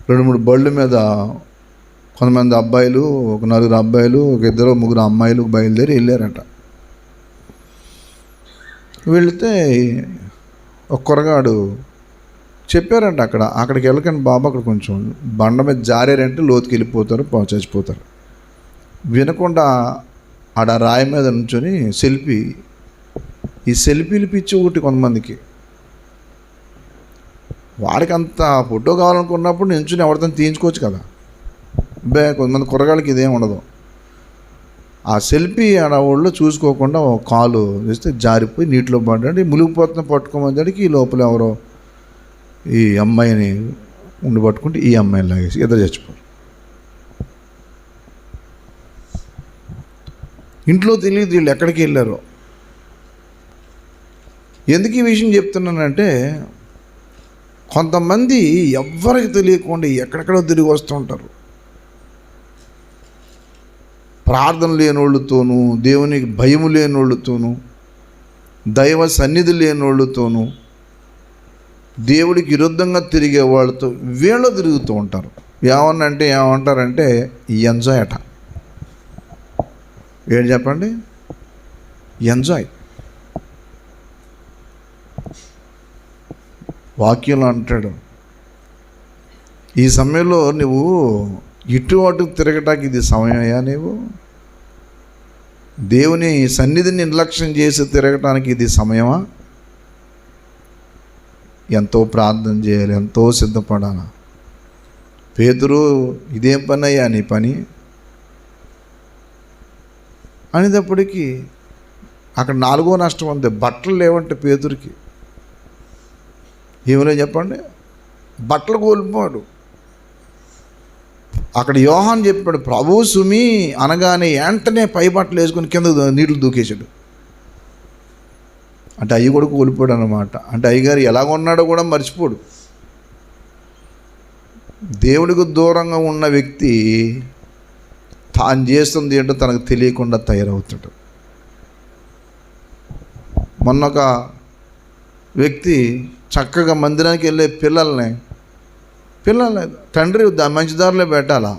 2-3 బళ్ళు మీద కొంతమంది అబ్బాయిలు, ఒక 4 అబ్బాయిలు, ఒక 2-3 అమ్మాయిలు బయలుదేరి వెళ్ళారట. వెళితే ఒక కుర్రగాడు చెప్పారంట, అక్కడికి వెళ్ళకండి బాబు, అక్కడ కొంచెం బండ మీద జారారంటే లోతుకి వెళ్ళిపోతారు, చచ్చిపోతారు. వినకుండా ఆడ రాయి మీద నుంచొని ఈ సెల్ఫీలు పిచ్చి ఒకటి కొంతమందికి. వాడికి అంత ఫోటో కావాలనుకున్నప్పుడు నించుని ఎవరితో తీయించుకోవచ్చు కదా. కొంతమంది కుర్రగాళ్ళకి ఇదేం ఉండదు. ఆ సెల్ఫీ ఆడ వాళ్ళు చూసుకోకుండా ఒక కాలు వేస్తే జారిపోయి నీటిలో పడ్డాడు. మునిగిపోతున్న పట్టుకోమని ఈ లోపల ఎవరో ఈ అమ్మాయిని ఉండి పట్టుకుంటే ఈ అమ్మాయిని లాగేసి ఇద్దరు చచ్చిపోయారు. ఇంట్లో తెలియదు వీళ్ళు ఎక్కడికి వెళ్ళారో. ఎందుకు ఈ విషయం చెప్తున్నానంటే, కొంతమంది ఎవ్వరికి తెలియకుండా ఎక్కడెక్కడో తిరిగి వస్తూ ఉంటారు. ప్రార్థన లేని వాళ్ళతోనూ, దేవునికి భయము లేని వాళ్ళతోనూ, దైవ సన్నిధి లేని వాళ్ళతోనూ, దేవుడికి విరుద్ధంగా తిరిగే వాళ్ళతో వీళ్ళు తిరుగుతూ ఉంటారు. ఏమంటారంటే ఎంజాయ్ అట. ఏంటి చెప్పండి? ఎంజాయ్. వాక్యంలో అంటాడు, ఈ సమయంలో నువ్వు ఇటు అటు తిరగటానికి ఇది సమయమయ్యా? నీవు దేవుని సన్నిధిని నిర్లక్ష్యం చేసి తిరగటానికి ఇది సమయమా? ఎంతో ప్రార్థన చేయాలి, ఎంతో సిద్ధపడాలి. పేతురు ఇదేం పని అయ్యా నీ పని అనేటప్పటికీ అక్కడ 4వ నష్టం అంతే. బట్టలు లేవంటే పేతురికి ఏమో చెప్పండి, బట్టలు కోల్పోయాడు. అక్కడ యోహాన్ చెప్పాడు, ప్రభు సుమి అనగానే వెంటనే పై బట్టలు వేసుకొని కింద నీళ్ళు దూకేశాడు. అంటే అయ్యి కూడా కోల్పోయాడు అన్నమాట. అంటే అయ్యగారు ఎలాగొన్నాడో కూడా మర్చిపోడు. దేవుడికి దూరంగా ఉన్న వ్యక్తి తాను చేస్తుంది ఏంటో తనకు తెలియకుండా తయారవుతాడు. మొన్న ఒక వ్యక్తి చక్కగా మందిరానికి వెళ్ళే పిల్లల్ని తండ్రి మంచి దారిలో పెట్టాలా,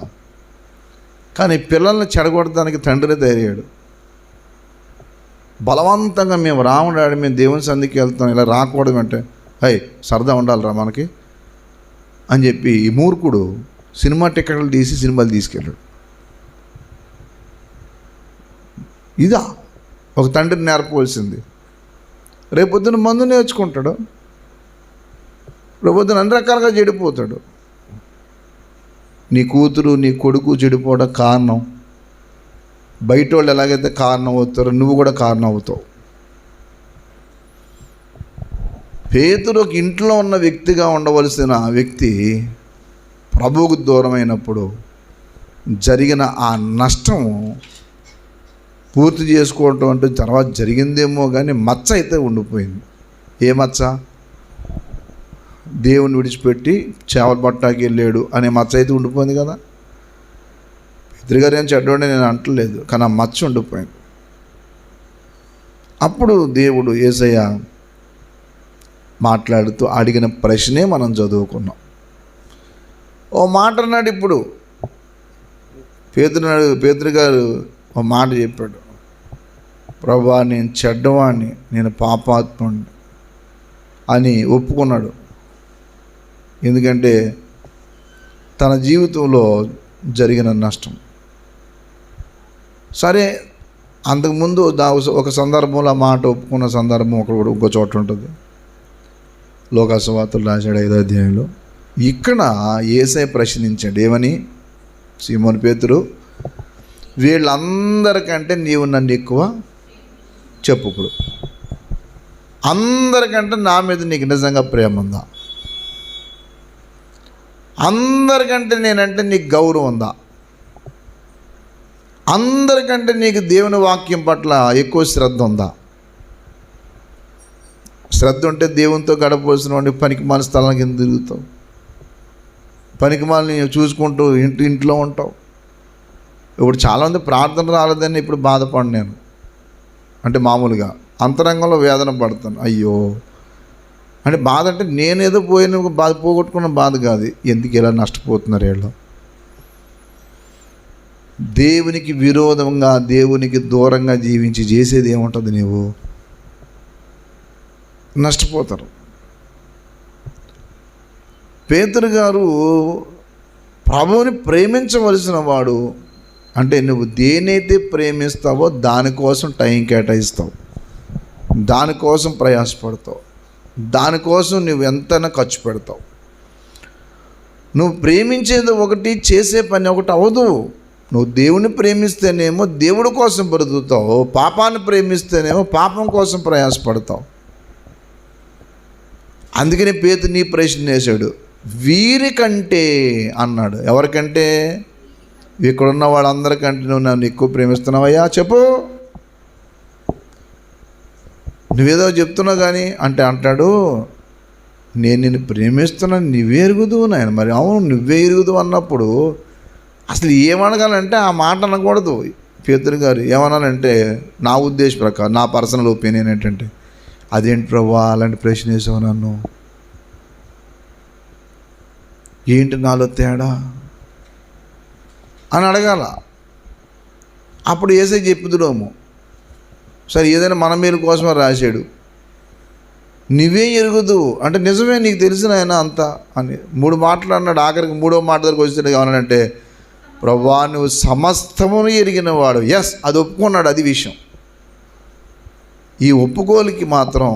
కానీ పిల్లల్ని చెడగొట్టడానికి తండ్రి తయారయ్యాడు. బలవంతంగా మేము రాముడాడి మేము దేవుని సంధికి వెళ్తాం, ఇలా రాకూడదు అంటే సరదా ఉండాలిరా మనకి అని చెప్పి ఈ మూర్ఖుడు సినిమా టికెట్లు తీసి సినిమాలు తీసుకెళ్ళాడు. ఇదా ఒక తండ్రిని నేర్పవలసింది? రేపొద్దున మందు నేర్చుకుంటాడు, రేపొద్దున అన్ని రకాలుగా చెడిపోతాడు. నీ కూతురు నీ కొడుకు చెడిపోవడం కారణం బయట వాళ్ళు ఎలాగైతే కారణం అవుతారో నువ్వు కూడా కారణం అవుతావు. పేతురు ఒక ఇంట్లో ఉన్న వ్యక్తిగా ఉండవలసిన వ్యక్తి ప్రభువుకు దూరమైనప్పుడు జరిగిన ఆ నష్టం పూర్తి చేసుకోవటం అంటే తర్వాత జరిగిందేమో కానీ మచ్చ అయితే ఉండిపోయింది. ఏ మచ్చ? దేవుని విడిచిపెట్టి చేపల పట్టాకి వెళ్ళాడు అనే మచ్చ అయితే ఉండిపోయింది కదా. పేతురుగారు ఏం చెడ్డోడే నేను అంటలేదు, కానీ ఆ మచ్చ ఉండిపోయింది. అప్పుడు దేవుడు యేసయ్య మాట్లాడుతూ అడిగిన ప్రశ్నే మనం చదువుకున్నాం. ఓ మాట అన్నాడు. ఇప్పుడు పేతురు గారు ఓ మాట చెప్పాడు, ప్రభువా నేను చెడ్డవాణ్ణి, నేను పాపాత్ముడిని అని ఒప్పుకున్నాడు. ఎందుకంటే తన జీవితంలో జరిగిన నష్టం. సరే, అంతకుముందు ఒక సందర్భంలో ఆ మాట ఒప్పుకున్న సందర్భం ఇంకో చోట ఉంటుంది. లోకాసువార్తలు రాశాడు 5వ అధ్యాయంలో. ఇక్కడ యేసయ్య ప్రశ్నించాడు ఏమని? సీమోను పేతురు, వీళ్ళందరికంటే నీవు నన్ను ఎక్కువ చెప్పు. ఇప్పుడు అందరికంటే నా మీద నీకు నిజంగా ప్రేమ ఉందా? అందరికంటే నేనంటే నీకు గౌరవం ఉందా? అందరికంటే నీకు దేవుని వాక్యం పట్ల ఎక్కువ శ్రద్ధ ఉందా? శ్రద్ధ ఉంటే దేవునితో గడపవలసిన వాడిని పనికి మాలిన స్థలానికి ఎందుకు తిరుగుతావు? పనికి మాలిని చూసుకుంటూ ఇంట్లో ఉంటావు. ఇప్పుడు చాలామంది ప్రార్థన రాలేదని ఇప్పుడు బాధపడి నేను అంటే మామూలుగా అంతరంగంలో వేదన పడతాను. అయ్యో అంటే బాధ అంటే నేనేదో పోయిన బాధ పోగొట్టుకున్న బాధ కాదు. ఎందుకు ఇలా నష్టపోతున్నారు వీళ్ళు? దేవునికి విరోధంగా దేవునికి దూరంగా జీవించి చేసేది ఏముంటుంది? నీవు నష్టపోతారు. పేతురు గారు ప్రభువుని ప్రేమించవలసిన వాడు. అంటే నువ్వు దేనైతే ప్రేమిస్తావో దానికోసం టైం కేటాయిస్తావు, దానికోసం ప్రయాసపడతావు, దానికోసం నువ్వు ఎంతైనా ఖర్చు పెడతావు. నువ్వు ప్రేమించేది ఒకటి, చేసే పని ఒకటి అవ్వదు. నువ్వు దేవుని ప్రేమిస్తేనేమో దేవుడి కోసం బ్రతుకుతావు, పాపాన్ని ప్రేమిస్తేనేమో పాపం కోసం ప్రయాసపడతావు. అందుకని పేతురు నీ ప్రశ్న వేశాడు, వీరికంటే అన్నాడు. ఎవరికంటే? ఇక్కడున్న వాళ్ళందరికంటే నువ్వు నన్ను ఎక్కువ ప్రేమిస్తున్నావయ్యా చెప్పు. నువ్వేదో చెప్తున్నావు కానీ అంటే అంటాడు, నేను నిన్ను ప్రేమిస్తున్నాను, నువ్వే ఎరుగుదువు నాయన. మరి అవును, నువ్వే ఎరుగుదువు అన్నప్పుడు అసలు ఏమనగాలంటే ఆ మాట అనకూడదు. పేతురు గారు ఏమనాలంటే, నా ఉద్దేశ ప్రకారం, నా పర్సనల్ ఒపీనియన్ ఏంటంటే, అదేంటి ప్రభువా అలాంటి ప్రశ్న వేసావు నన్ను, ఏంటి నాలో తేడా అని అడగాల. అప్పుడు యేసయ్య చెప్పుదుడేమో, సరే ఏదైనా మన మేలు కోసమే రాశాడు, నువ్వే ఎరుగుదు అంటే నిజమే, నీకు తెలిసిన ఆయన అంతా అని 3 మాటలు అన్నాడు. ఆఖరికి 3వ మాట దగ్గరకు వచ్చేది ఏమన్నాడంటే, ప్రభువా నువ్వు సమస్తమును ఎరిగిన వాడు. ఎస్, అది ఒప్పుకున్నాడు, అది విషయం. ఈ ఒప్పుకోలికి మాత్రం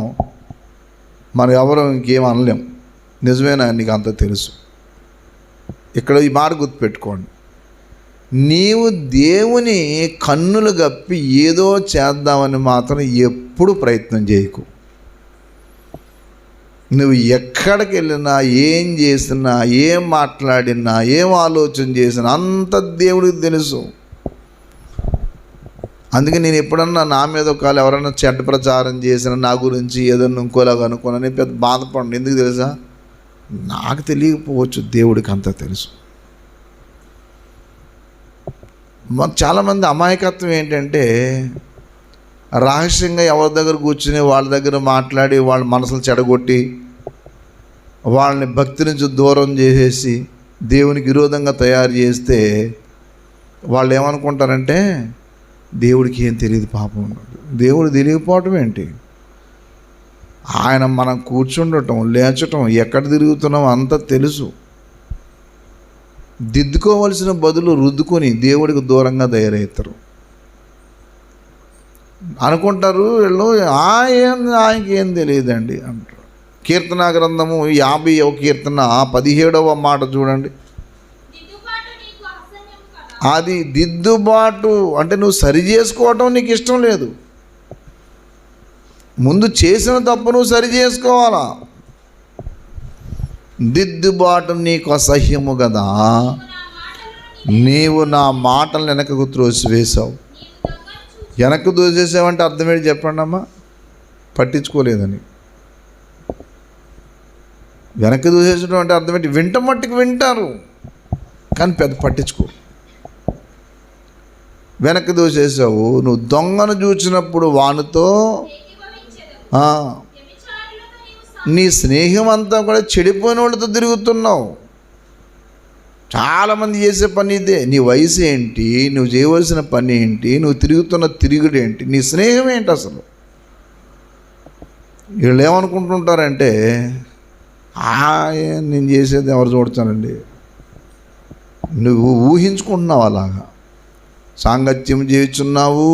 మనం ఎవరు ఇంకేం అనలేం. నిజమేనా, నీకు అంత తెలుసు. ఇక్కడ ఈ మాట గుర్తుపెట్టుకోండి, నీవు దేవుని కన్నులు గప్పి ఏదో చేద్దామని మాత్రం ఎప్పుడు ప్రయత్నం చేయకు. నువ్వు ఎక్కడికి వెళ్ళినా, ఏం చేసినా, ఏం మాట్లాడినా, ఏం ఆలోచన చేసినా అంత దేవుడికి తెలుసు. అందుకే నేను ఎప్పుడన్నా నా మీద ఒకవేళ ఎవరైనా చెడ్డ ప్రచారం చేసినా, నా గురించి ఏదన్నా ఇంకోలాగా అనుకోనని పెద్ద బాధపడండి. ఎందుకు తెలుసా? నాకు తెలియకపోవచ్చు, దేవుడికి అంతా తెలుసు. చాలామంది అమాయకత్వం ఏంటంటే, రహస్యంగా ఎవరి దగ్గర కూర్చుని వాళ్ళ దగ్గర మాట్లాడి వాళ్ళ మనసులు చెడగొట్టి వాళ్ళని భక్తి నుంచి దూరం చేసేసి దేవునికి విరోధంగా తయారు చేస్తే వాళ్ళు ఏమనుకుంటారంటే, దేవుడికి ఏం తెలియదు పాపం. దేవుడు తెలియకపోవటం ఏంటి? ఆయన మనం కూర్చుండటం, లేచటం, ఎక్కడ తిరుగుతున్నాం అంతా తెలుసు. దిద్దుకోవలసిన బదులు రుద్దుకొని దేవుడికి దూరంగా తయారవుతారు. అనుకుంటారు వీళ్ళు, ఆయనకి ఏం తెలియదండి అంటారు. కీర్తనా గ్రంథము 50వ కీర్తన 17వ మాట చూడండి. అది దిద్దుబాటు అంటే నువ్వు సరి చేసుకోవటం నీకు ఇష్టం లేదు. ముందు చేసిన తప్పు నువ్వు సరి చేసుకోవాలా. దిద్దుబాటు నీకు అసహ్యము కదా, నీవు నా మాటలను వెనకకు త్రోసివేశావు. వెనక్కు దూసేసావంటే అర్థం ఏంటి చెప్పండి అమ్మా? పట్టించుకోలేదని. వెనక్కి దూసేసడం అంటే అర్థం ఏంటి? వింట మట్టుకు వింటారు కానీ పెద్ద పట్టించుకోరు. వెనక్కి దూసేసావు. నువ్వు దొంగను చూసినప్పుడు వానితో నీ స్నేహం అంతా కూడా చెడిపోయిన వాళ్ళతో తిరుగుతున్నావు. చాలామంది చేసే పని ఇదే. నీ వయసు ఏంటి, నువ్వు చేయవలసిన పని ఏంటి, నువ్వు తిరుగుతున్న తిరుగుడు ఏంటి, నీ స్నేహం ఏంటి అసలు? వీళ్ళు ఏమనుకుంటుంటారంటే నేను చేసేది ఎవరు చూడతానండి. నువ్వు ఊహించుకుంటున్నావు, అలాగా సాంగత్యం చేయుచున్నావు.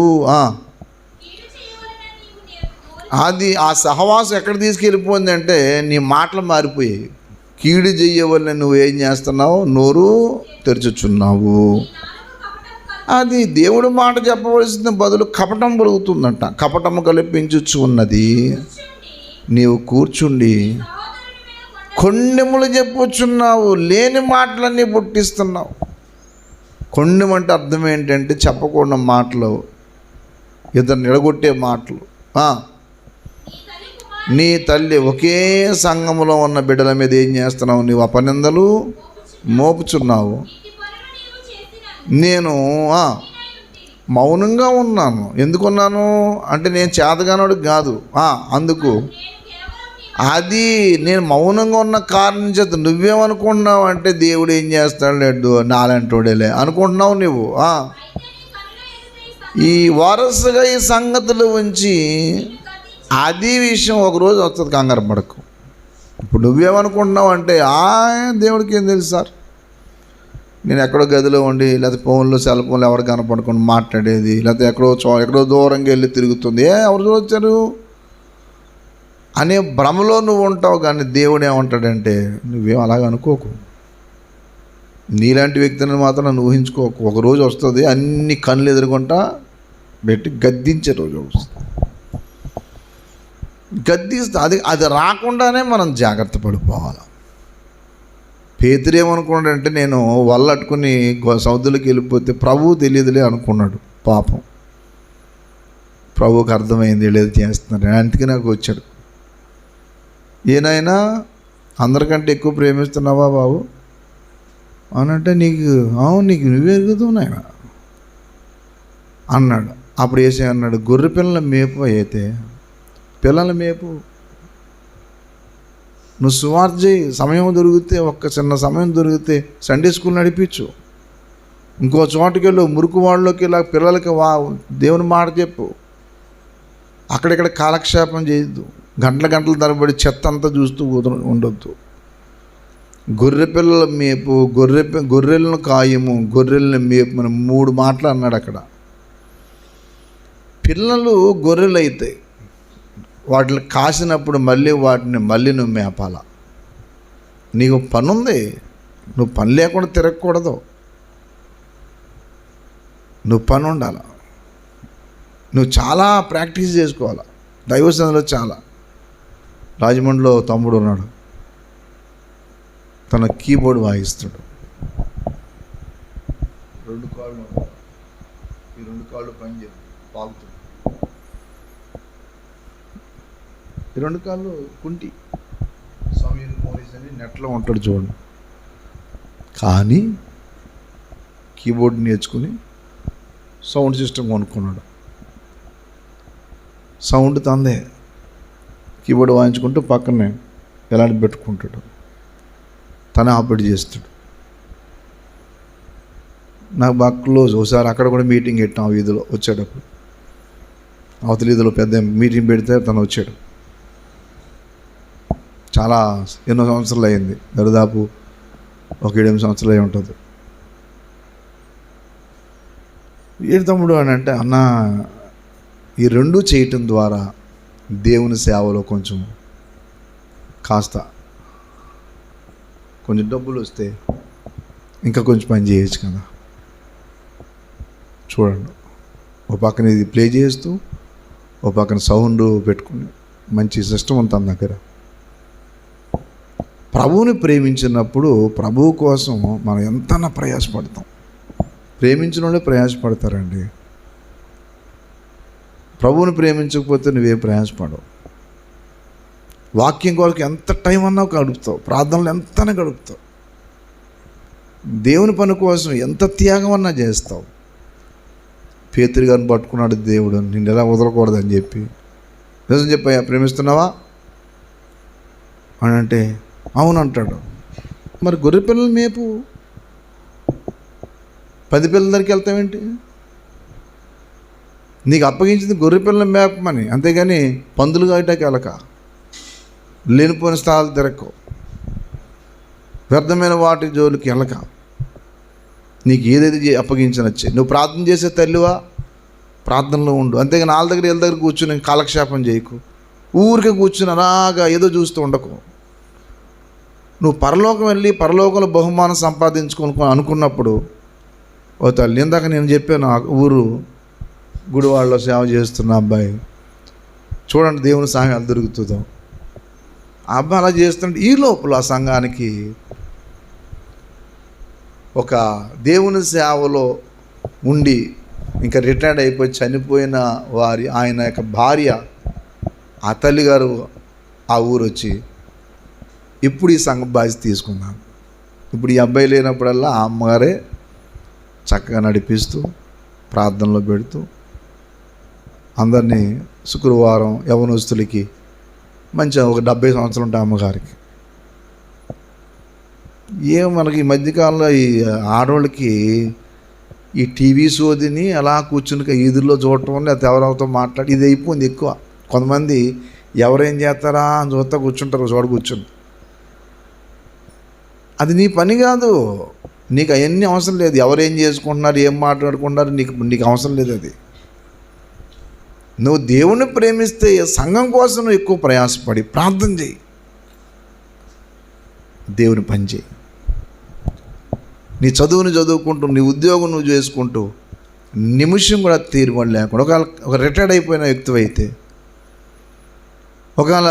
అది ఆ సహవాసం ఎక్కడ తీసుకెళ్ళిపోయింది అంటే నీ మాటలు మారిపోయాయి. కీడు చెయ్యవల్ల నువ్వు ఏం చేస్తున్నావు? నోరు తెరుచుచున్నావు. అది దేవుడు మాట చెప్పవలసిన బదులు కపటం పలుకుతుందంట. కపటము కల్పించుచు ఉన్నది. నీవు కూర్చుండి కొండెములు చెప్పుచున్నావు, లేని మాటలన్నీ పుట్టిస్తున్నావు. కొండెం అంటే అర్థం ఏంటంటే చెప్పకూడని మాటలు, ఇద్దరు నిడగొట్టే మాటలు. నీ తల్లి ఒకే సంఘములో ఉన్న బిడ్డల మీద ఏం చేస్తున్నావు? నీవు అపనిందలు మోపుచున్నావు. నేను మౌనంగా ఉన్నాను. ఎందుకున్నాను అంటే నేను చేతగానోడు కాదు. అందుకు అది నేను మౌనంగా ఉన్న కారణం చేత నువ్వేమనుకుంటున్నావు అంటే దేవుడు ఏం చేస్తాడు లేడు నాలంటోడేలే అనుకుంటున్నావు నువ్వు. ఈ వరుసగా ఈ సంగతులు ఉంచి అది విషయం ఒకరోజు వస్తుంది, కంగారు పడకు. ఇప్పుడు నువ్వేమనుకుంటున్నావు అంటే దేవుడికి ఏం తెలుసు సార్, నేను ఎక్కడో గదిలో ఉండి లేకపోతే ఫోన్లో సెల్ ఫోన్లో ఎవరు కనపడుకొని మాట్లాడేది, లేకపోతే ఎక్కడో దూరంగా వెళ్ళి తిరుగుతుంది, ఎవరు చూడొచ్చారు అనే భ్రమలో నువ్వు ఉంటావు. కానీ దేవుడు ఏమంటాడంటే నువ్వేం అలాగ అనుకోకు. నీలాంటి వ్యక్తిని మాత్రం నన్ను ఊహించుకోకు. ఒకరోజు వస్తుంది అన్ని కళ్ళు ఎదుర్కొంటా పెట్టి గద్దించే రోజు వస్తుంది. గద్దిస్తా. అది రాకుండానే మనం జాగ్రత్త పడిపోవాలి. పేతురు ఏమనుకున్నాడంటే నేను వల్లట్టుకుని సముద్రంలోకి వెళ్ళిపోతే ప్రభువు తెలియదులే అనుకున్నాడు. పాపం ప్రభువుకి అర్థమైంది వెళ్ళేది చేస్తున్నాడు. అందుకే నాకు వచ్చాడు. ఏనాయనా అందరికంటే ఎక్కువ ప్రేమిస్తున్నావా బాబు అనంటే నీకు నువ్వే ఎరుగుతావు నాయన అన్నాడు. అప్పుడు వేసే అన్నాడు, గొర్రె పిల్లల మేపు అయితే పిల్లల మేపు, నువ్వు సువార్త చేయి. సమయం దొరికితే ఒక్క చిన్న సమయం దొరికితే సండే స్కూల్ నడిపించు. ఇంకో చోటుకి వెళ్ళు, మురుకు వాళ్ళలోకి ఇలా పిల్లలకి దేవుని మాట చెప్పు. అక్కడిక్కడ కాలక్షేపం చేయొద్దు. గంటల తరబడి చెత్త అంతా చూస్తూ ఉండొద్దు. గొర్రె పిల్లల మేపు, గొర్రెలను కాయము, గొర్రెలను మేపు అని 3 మాటలు అన్నాడు అక్కడ. పిల్లలు గొర్రెలు అవుతాయి, వాటిని కాసినప్పుడు మళ్ళీ నువ్వు మేపాల. నీకు పని ఉంది, నువ్వు పని లేకుండా తిరగకూడదు, నువ్వు పని ఉండాలి. నువ్వు చాలా ప్రాక్టీస్ చేసుకోవాలి. దైవసంలో చాలా. రాజమండ్రిలో తమ్ముడు ఉన్నాడు, తన కీబోర్డ్ వాయిస్తాడు. 2 కాళ్ళు, ఈ 2 కాళ్ళు పని చేయాలి, పాకుతాడు. ఈ 2 కాళ్ళు కుంటి సమయం పోలీస్ అని నెట్లో ఉంటాడు చూడండి. కానీ కీబోర్డ్ నేర్చుకుని సౌండ్ సిస్టమ్ కొనుక్కున్నాడు. సౌండ్ తందే, కీబోర్డ్ వాయించుకుంటూ పక్కనే ఎలాంటి పెట్టుకుంటాడు, తనే ఆపరేట్ చేస్తాడు. నాకు బాగా క్లోజ్. ఒకసారి అక్కడ కూడా మీటింగ్ పెట్టాం, ఆ వీధిలో వచ్చేటప్పుడు. అవతల వీధిలో పెద్ద మీటింగ్ పెడితే తను వచ్చాడు. చాలా ఎన్నో సంవత్సరాలు అయింది, దాదాపు ఒక 7 సంవత్సరాలు అయి ఉంటుంది. ఏంటి తమ్ముడు అని అంటే, అన్న ఈ 2 చేయటం ద్వారా దేవుని సేవలో కొంచెం డబ్బులు వస్తే ఇంకా కొంచెం పని చేయొచ్చు కదా. చూడండి, ఒక పక్కన ఇది ప్లే చేస్తూ ఒక పక్కన సౌండ్ పెట్టుకుని మంచి సిస్టమ్ ఉంటుంది దగ్గర. ప్రభువుని ప్రేమించినప్పుడు ప్రభువు కోసం మనం ఎంతనా ప్రయాసపడతాం. ప్రేమించిన వాళ్ళే ప్రయాసపడతారండి. ప్రభువుని ప్రేమించకపోతే నువ్వేం ప్రయాసపడవు. వాక్యం కొరకు ఎంత టైం అన్నా గడుపుతావు, ప్రార్థనలు ఎంతనే గడుపుతావు, దేవుని పని కోసం ఎంత త్యాగం అన్నా చేస్తావు. పేతురు గారిని పట్టుకున్నాడు దేవుడు, నిన్ను ఎలా వదలకూడదని చెప్పి. నిజం చెప్పయ్యా, ప్రేమిస్తున్నావా? అని అంటే అవునంటాడు. మరి గొర్రె పిల్లల మేపు 10 పిల్లల దగ్గరికి వెళ్తావేంటి? నీకు అప్పగించింది గొర్రె పిల్లల మేపమని, అంతేగాని పందులు కాయటానికి వెళ్ళక, లేనిపోయిన స్థలాలు తిరగకు, వ్యర్థమైన వాటి జోలికి వెళ్ళక, నీకు ఏదైతే అప్పగించనొచ్చే. నువ్వు ప్రార్థన చేసే తల్లివా, ప్రార్థనలో ఉండు, అంతేగాని వాళ్ళ దగ్గర వీళ్ళ దగ్గర కూర్చుని కాలక్షేపం చేయకు. ఊరికే కూర్చుని అలాగా ఏదో చూస్తూ ఉండకు. నువ్వు పరలోకం వెళ్ళి పరలోకంలో బహుమానం సంపాదించుకోనుకో అనుకున్నప్పుడు, ఓ తల్లి, ఇందాక నేను చెప్పాను, ఊరు గుడివాడలో సేవ చేస్తున్న అబ్బాయి, చూడండి దేవుని సహాయం ఎలా దొరుకుతుందో. ఆ అబ్బాయి అలా చేస్తుంటే ఈ లోపల ఆ సంఘానికి ఒక దేవుని సేవలో ఉండి ఇంకా రిటైర్డ్ అయిపోయి చనిపోయిన ఆయన యొక్క భార్య, ఆ తల్లిగారు ఆ ఊరు వచ్చి ఇప్పుడు ఈ సంఘ బాధ్యత తీసుకున్నాను. ఇప్పుడు ఈ అబ్బాయి లేనప్పుడల్లా ఆ అమ్మగారే చక్కగా నడిపిస్తూ ప్రార్థనలో పెడుతూ అందరినీ శుక్రవారం యవనస్తులకి మంచిగా ఒక 70 సంవత్సరాలు ఉంటాయి అమ్మగారికి. మనకి ఈ మధ్యకాలంలో ఈ ఆడవాళ్ళకి ఈ టీవీ షోదిని అలా కూర్చుని ఈదుల్లో చూడటం, లేకపోతే ఎవరెవరితో మాట్లాడి ఇది అయిపోయింది ఎక్కువ. కొంతమంది ఎవరేం చేస్తారా అని చూస్తా కూర్చుంటారు, చోట కూర్చుని. అది నీ పని కాదు, నీకు అవన్నీ అవసరం లేదు. ఎవరేం చేసుకుంటున్నారు, ఏం మాట్లాడుకుంటున్నారు, నీకు అవసరం లేదు. అది నువ్వు దేవుణ్ణి ప్రేమిస్తే సంఘం కోసం నువ్వు ఎక్కువ ప్రయాసపడి ప్రార్థన చేయి, దేవుని పని చేయి. నీ చదువుని చదువుకుంటూ, నీ ఉద్యోగం నువ్వు చేసుకుంటూ నిమిషం కూడా తీరుబడి లేకుండా, ఒక రిటైర్డ్ అయిపోయిన వ్యక్తి అయితే, ఒకవేళ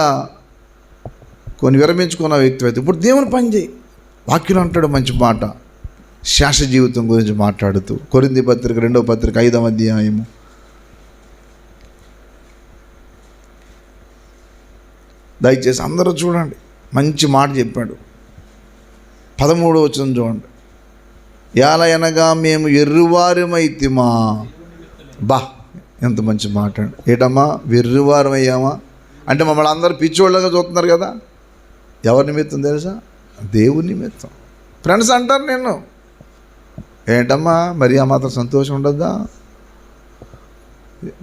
కొన్ని విరమించుకున్న వ్యక్తి అయితే ఇప్పుడు దేవుని పని చేయి. వాక్యం అంటాడు మంచి మాట, శాశ్వత జీవితం గురించి మాట్లాడుతూ, కొరింథీ పత్రిక 2వ పత్రిక 5వ అధ్యాయము దయచేసి అందరూ చూడండి, మంచి మాట చెప్పాడు. 13వ వచనం చూడండి. యాలయనగా మేము వెర్రివారమైతిమా. బా, ఎంత మంచి మాట అండి. ఏటమ్మా వెర్రివారం అయ్యామా అంటే మమ్మల్ని అందరూ పిచ్చోళ్ళగా చూస్తున్నారు కదా. ఎవరి నిమిత్తం తెలుసా? దేవుని నిమిత్తం. ఫ్రెండ్స్ అంటారు నేను, ఏంటమ్మా మరి ఆ మాత్రం సంతోషం ఉండద్దా?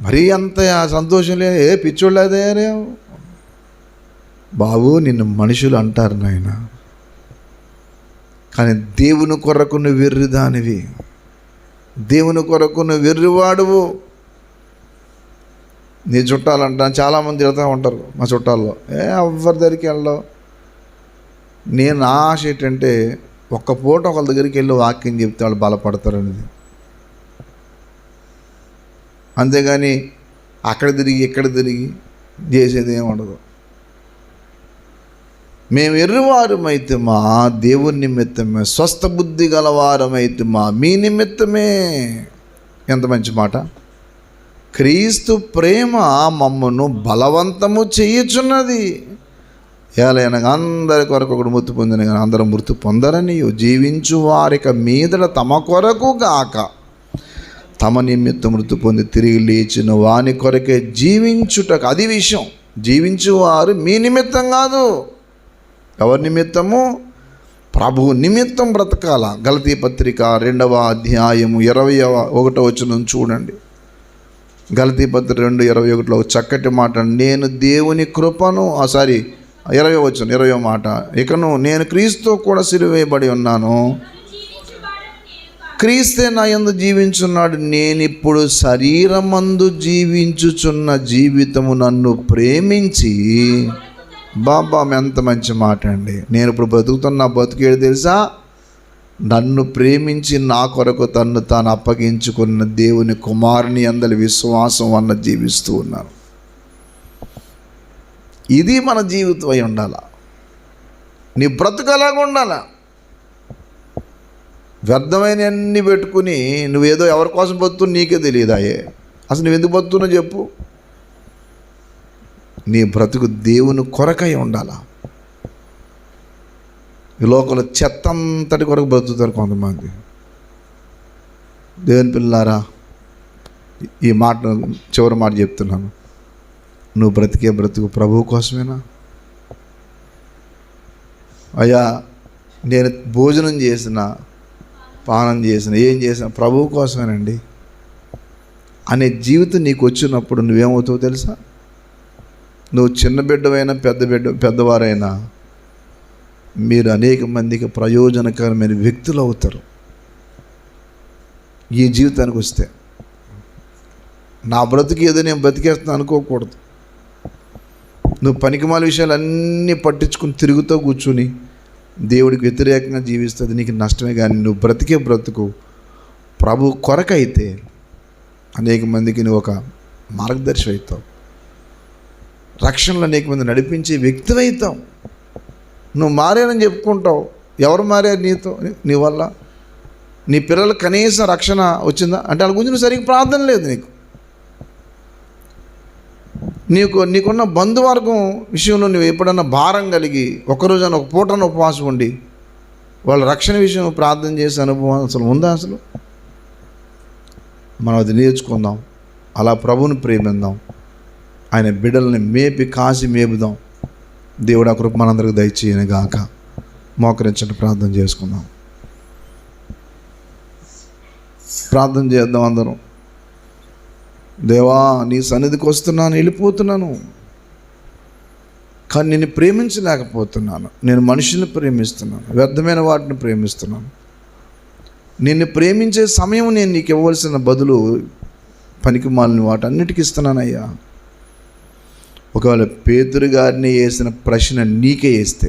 మరీ అంత సంతోషం లేదు, ఏ పిచ్చోళ్ళు అదే బాబు. నిన్ను మనుషులు అంటారు నాయన, కానీ దేవుని కొరకు నువ్వు వెర్రిదానివి, దేవుని కొరకు నువ్వు వెర్రివాడువు. నీ చుట్టాలంటా చాలామంది తిరుగుతూ ఉంటారు మా చుట్టాల్లో, ఎవరి దగ్గరికి వెళ్ళవు. నేను నా ఆశ ఏంటంటే ఒక్క పూట ఒకళ్ళ దగ్గరికి వెళ్ళి వాక్యం చెప్తే వాళ్ళు బలపడతారు అనేది. అంతేగాని అక్కడ తిరిగి ఇక్కడ తిరిగి చేసేది ఏమి ఉండదు. మేము ఎర్రివారమైతే మా దేవుని నిమిత్తమే, స్వస్థ బుద్ధి గలవారమైతే మా మీ నిమిత్తమే. ఎంత మంచి మాట. క్రీస్తు ప్రేమ మమ్మను బలవంతము చేయుచున్నది. ఏలైనగా అందరి కొరకు ఒకడు మృతి పొందిన కానీ అందరూ మృతి పొందరని, జీవించు వారిక మీదట తమ కొరకు గాక తమ నిమిత్తం మృతి పొంది తిరిగి లేచిన వాని కొరకే జీవించుటకు. అది విషయం. జీవించువారు మీ నిమిత్తం కాదు. ఎవరి నిమిత్తము? ప్రభువు నిమిత్తం బ్రతకాల. గలతీ పత్రిక 2వ అధ్యాయము 21వ వచనం చూడండి. గలతీ పత్రిక 2:21లో చక్కటి మాట. నేను దేవుని కృపను 20వ వచనం 20వ మాట. ఇకను నేను క్రీస్తు కూడా సిలువేయబడి ఉన్నాను, క్రీస్తే నా యందు జీవించున్నాడు. నేనిప్పుడు శరీరమందు జీవించుచున్న జీవితము నన్ను ప్రేమించి. బాబా ఎంత మంచి మాట అండి. నేను ఇప్పుడు బతుకుతున్న బతుకేడు తెలుసా? నన్ను ప్రేమించి నా కొరకు తన్ను తాను అప్పగించుకున్న దేవుని కుమారుని అందరి విశ్వాసం వల్ల జీవిస్తూ ఉన్నాను. ఇది మన జీవితం అయి ఉండాల. నీ బ్రతుకు అలాగా ఉండాల. వ్యర్థమైన అన్నీ పెట్టుకుని నువ్వేదో ఎవరి కోసం బతుకు నీకే తెలియదాయే. అసలు నువ్వు ఎందుకు బతుకున్నా చెప్పు. నీ బ్రతుకు దేవుని కొరకై ఉండాల. ఈ లోకంలో చెత్త అంతటి కొరకు బ్రతుకుతారు కొంతమంది. దేవుని పిల్లారా, ఈ మాట చివరి మాట చెప్తున్నాను. నువ్వు బ్రతికే బ్రతుకు ప్రభువు కోసమేనా? అయ్యా నేను భోజనం చేసిన, పానం చేసిన, ఏం చేసిన ప్రభువు కోసమేనండి అనే జీవితం నీకు వచ్చినప్పుడు నువ్వేమవుతావు తెలుసా? నువ్వు చిన్న బిడ్డవైనా పెద్దవారైనా మీరు అనేక మందికి ప్రయోజనకరమైన వ్యక్తులు అవుతారు. ఈ జీవితానికి వస్తే నా బ్రతికి ఏదో నేను బ్రతికేస్తున్నాను అనుకోకూడదు. నువ్వు పనికిమాల విషయాలు అన్నీ పట్టించుకుని తిరుగుతూ కూర్చుని దేవుడికి వ్యతిరేకంగా జీవిస్తుంది నీకు నష్టమే. కానీ నువ్వు బ్రతికే బ్రతుకు ప్రభు కొరకైతే అనేక మందికి నువ్వు ఒక మార్గదర్శి అవుతావు, రక్షణలో అనేక మంది నడిపించే వ్యక్తి అవుతావు. నువ్వు మారానని చెప్పుకుంటావు. ఎవరు మారారు నీతో? నీ వల్ల నీ పిల్లలకు కనీసం రక్షణ వచ్చిందా అంటే వాళ్ళ గురించి నువ్వు సరిగ్గా ప్రార్థన లేదు. నీకున్న బంధువర్గం విషయంలో నువ్వు ఎప్పుడన్నా భారం కలిగి ఒకరోజు ఒక పూటన ఉపవాసం ఉండి వాళ్ళ రక్షణ విషయం ప్రార్థన చేసే అనుభవం అసలు ఉందా? అసలు మనం అది నేర్చుకుందాం. అలా ప్రభువుని ప్రేమిద్దాం, ఆయన బిడ్డల్ని మేపి కాసి మేపుదాం. దేవుడు ఆ కృప మనందరికి దయచేయను గాక. మోకరించండి, ప్రార్థన చేసుకుందాం. ప్రార్థన చేద్దాం అందరం. దేవా, నీ సన్నిధికి వస్తున్నాను, వెళ్ళిపోతున్నాను, కానీ నిన్ను ప్రేమించలేకపోతున్నాను. నేను మనుషుల్ని ప్రేమిస్తున్నాను, వ్యర్థమైన వాటిని ప్రేమిస్తున్నాను. నిన్ను ప్రేమించే సమయం నేను నీకు ఇవ్వవలసిన బదులు పనికిమాలిన వాటన్నిటికీ ఇస్తున్నానయ్యా. ఒకవేళ పేతురు గారిని వేసిన ప్రశ్న నీకే వేస్తే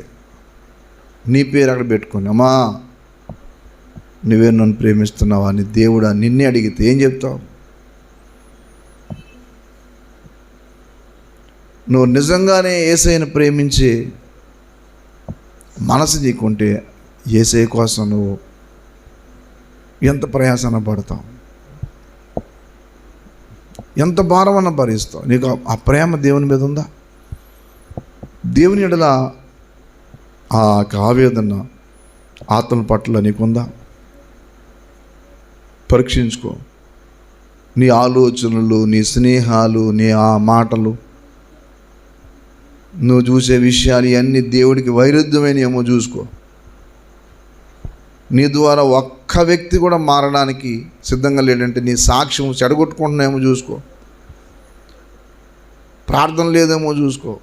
నీ పేరు అక్కడ పెట్టుకుని, అమ్మా నువ్వే నన్ను ప్రేమిస్తున్నావా అని దేవుడా నిన్నే అడిగితే ఏం చెప్తావు? నువ్వు నిజంగానే యేసయ్యను ప్రేమించి మనసు నీకుంటే యేసయ్య కోసం నువ్వు ఎంత ప్రయాసన పడతావు, ఎంత భారమన్న భరిస్తావు. నీకు ఆ ప్రేమ దేవుని మీద ఉందా? దేవుని ఎడల ఆ ఆవేదన ఆత్మల పట్ల నీకుందా? పరీక్షించుకో. నీ ఆలోచనలు, నీ స్నేహాలు, నీ ఆ మాటలు, నువ్వు చూసే విషయాలు ఇవన్నీ దేవుడికి వైరుధ్యమైనవేమో చూసుకో. నీ ద్వారా ఒక్క వ్యక్తి కూడా మారడానికి సిద్ధంగా లేడంటే నీ సాక్ష్యం చెడగొట్టుకుంటున్నాయేమో చూసుకో. ప్రార్థన లేదేమో చూసుకో.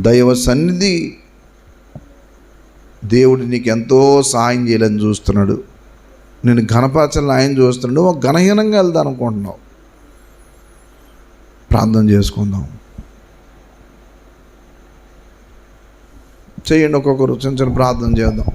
దైవ సన్నిధి దేవుడు నీకు ఎంతో సహాయం చేయాలని చూస్తున్నాడు. నేను ఘనపరచాలని ఆయన చూస్తున్నాడు. ఒక ఘనహీనంగా వెళ్దాం అనుకుంటున్నావు. ప్రార్థన చేసుకుందాం. చేయండి, ఒక్కొక్కరు చిన్న చిన్న ప్రార్థన చేద్దాం.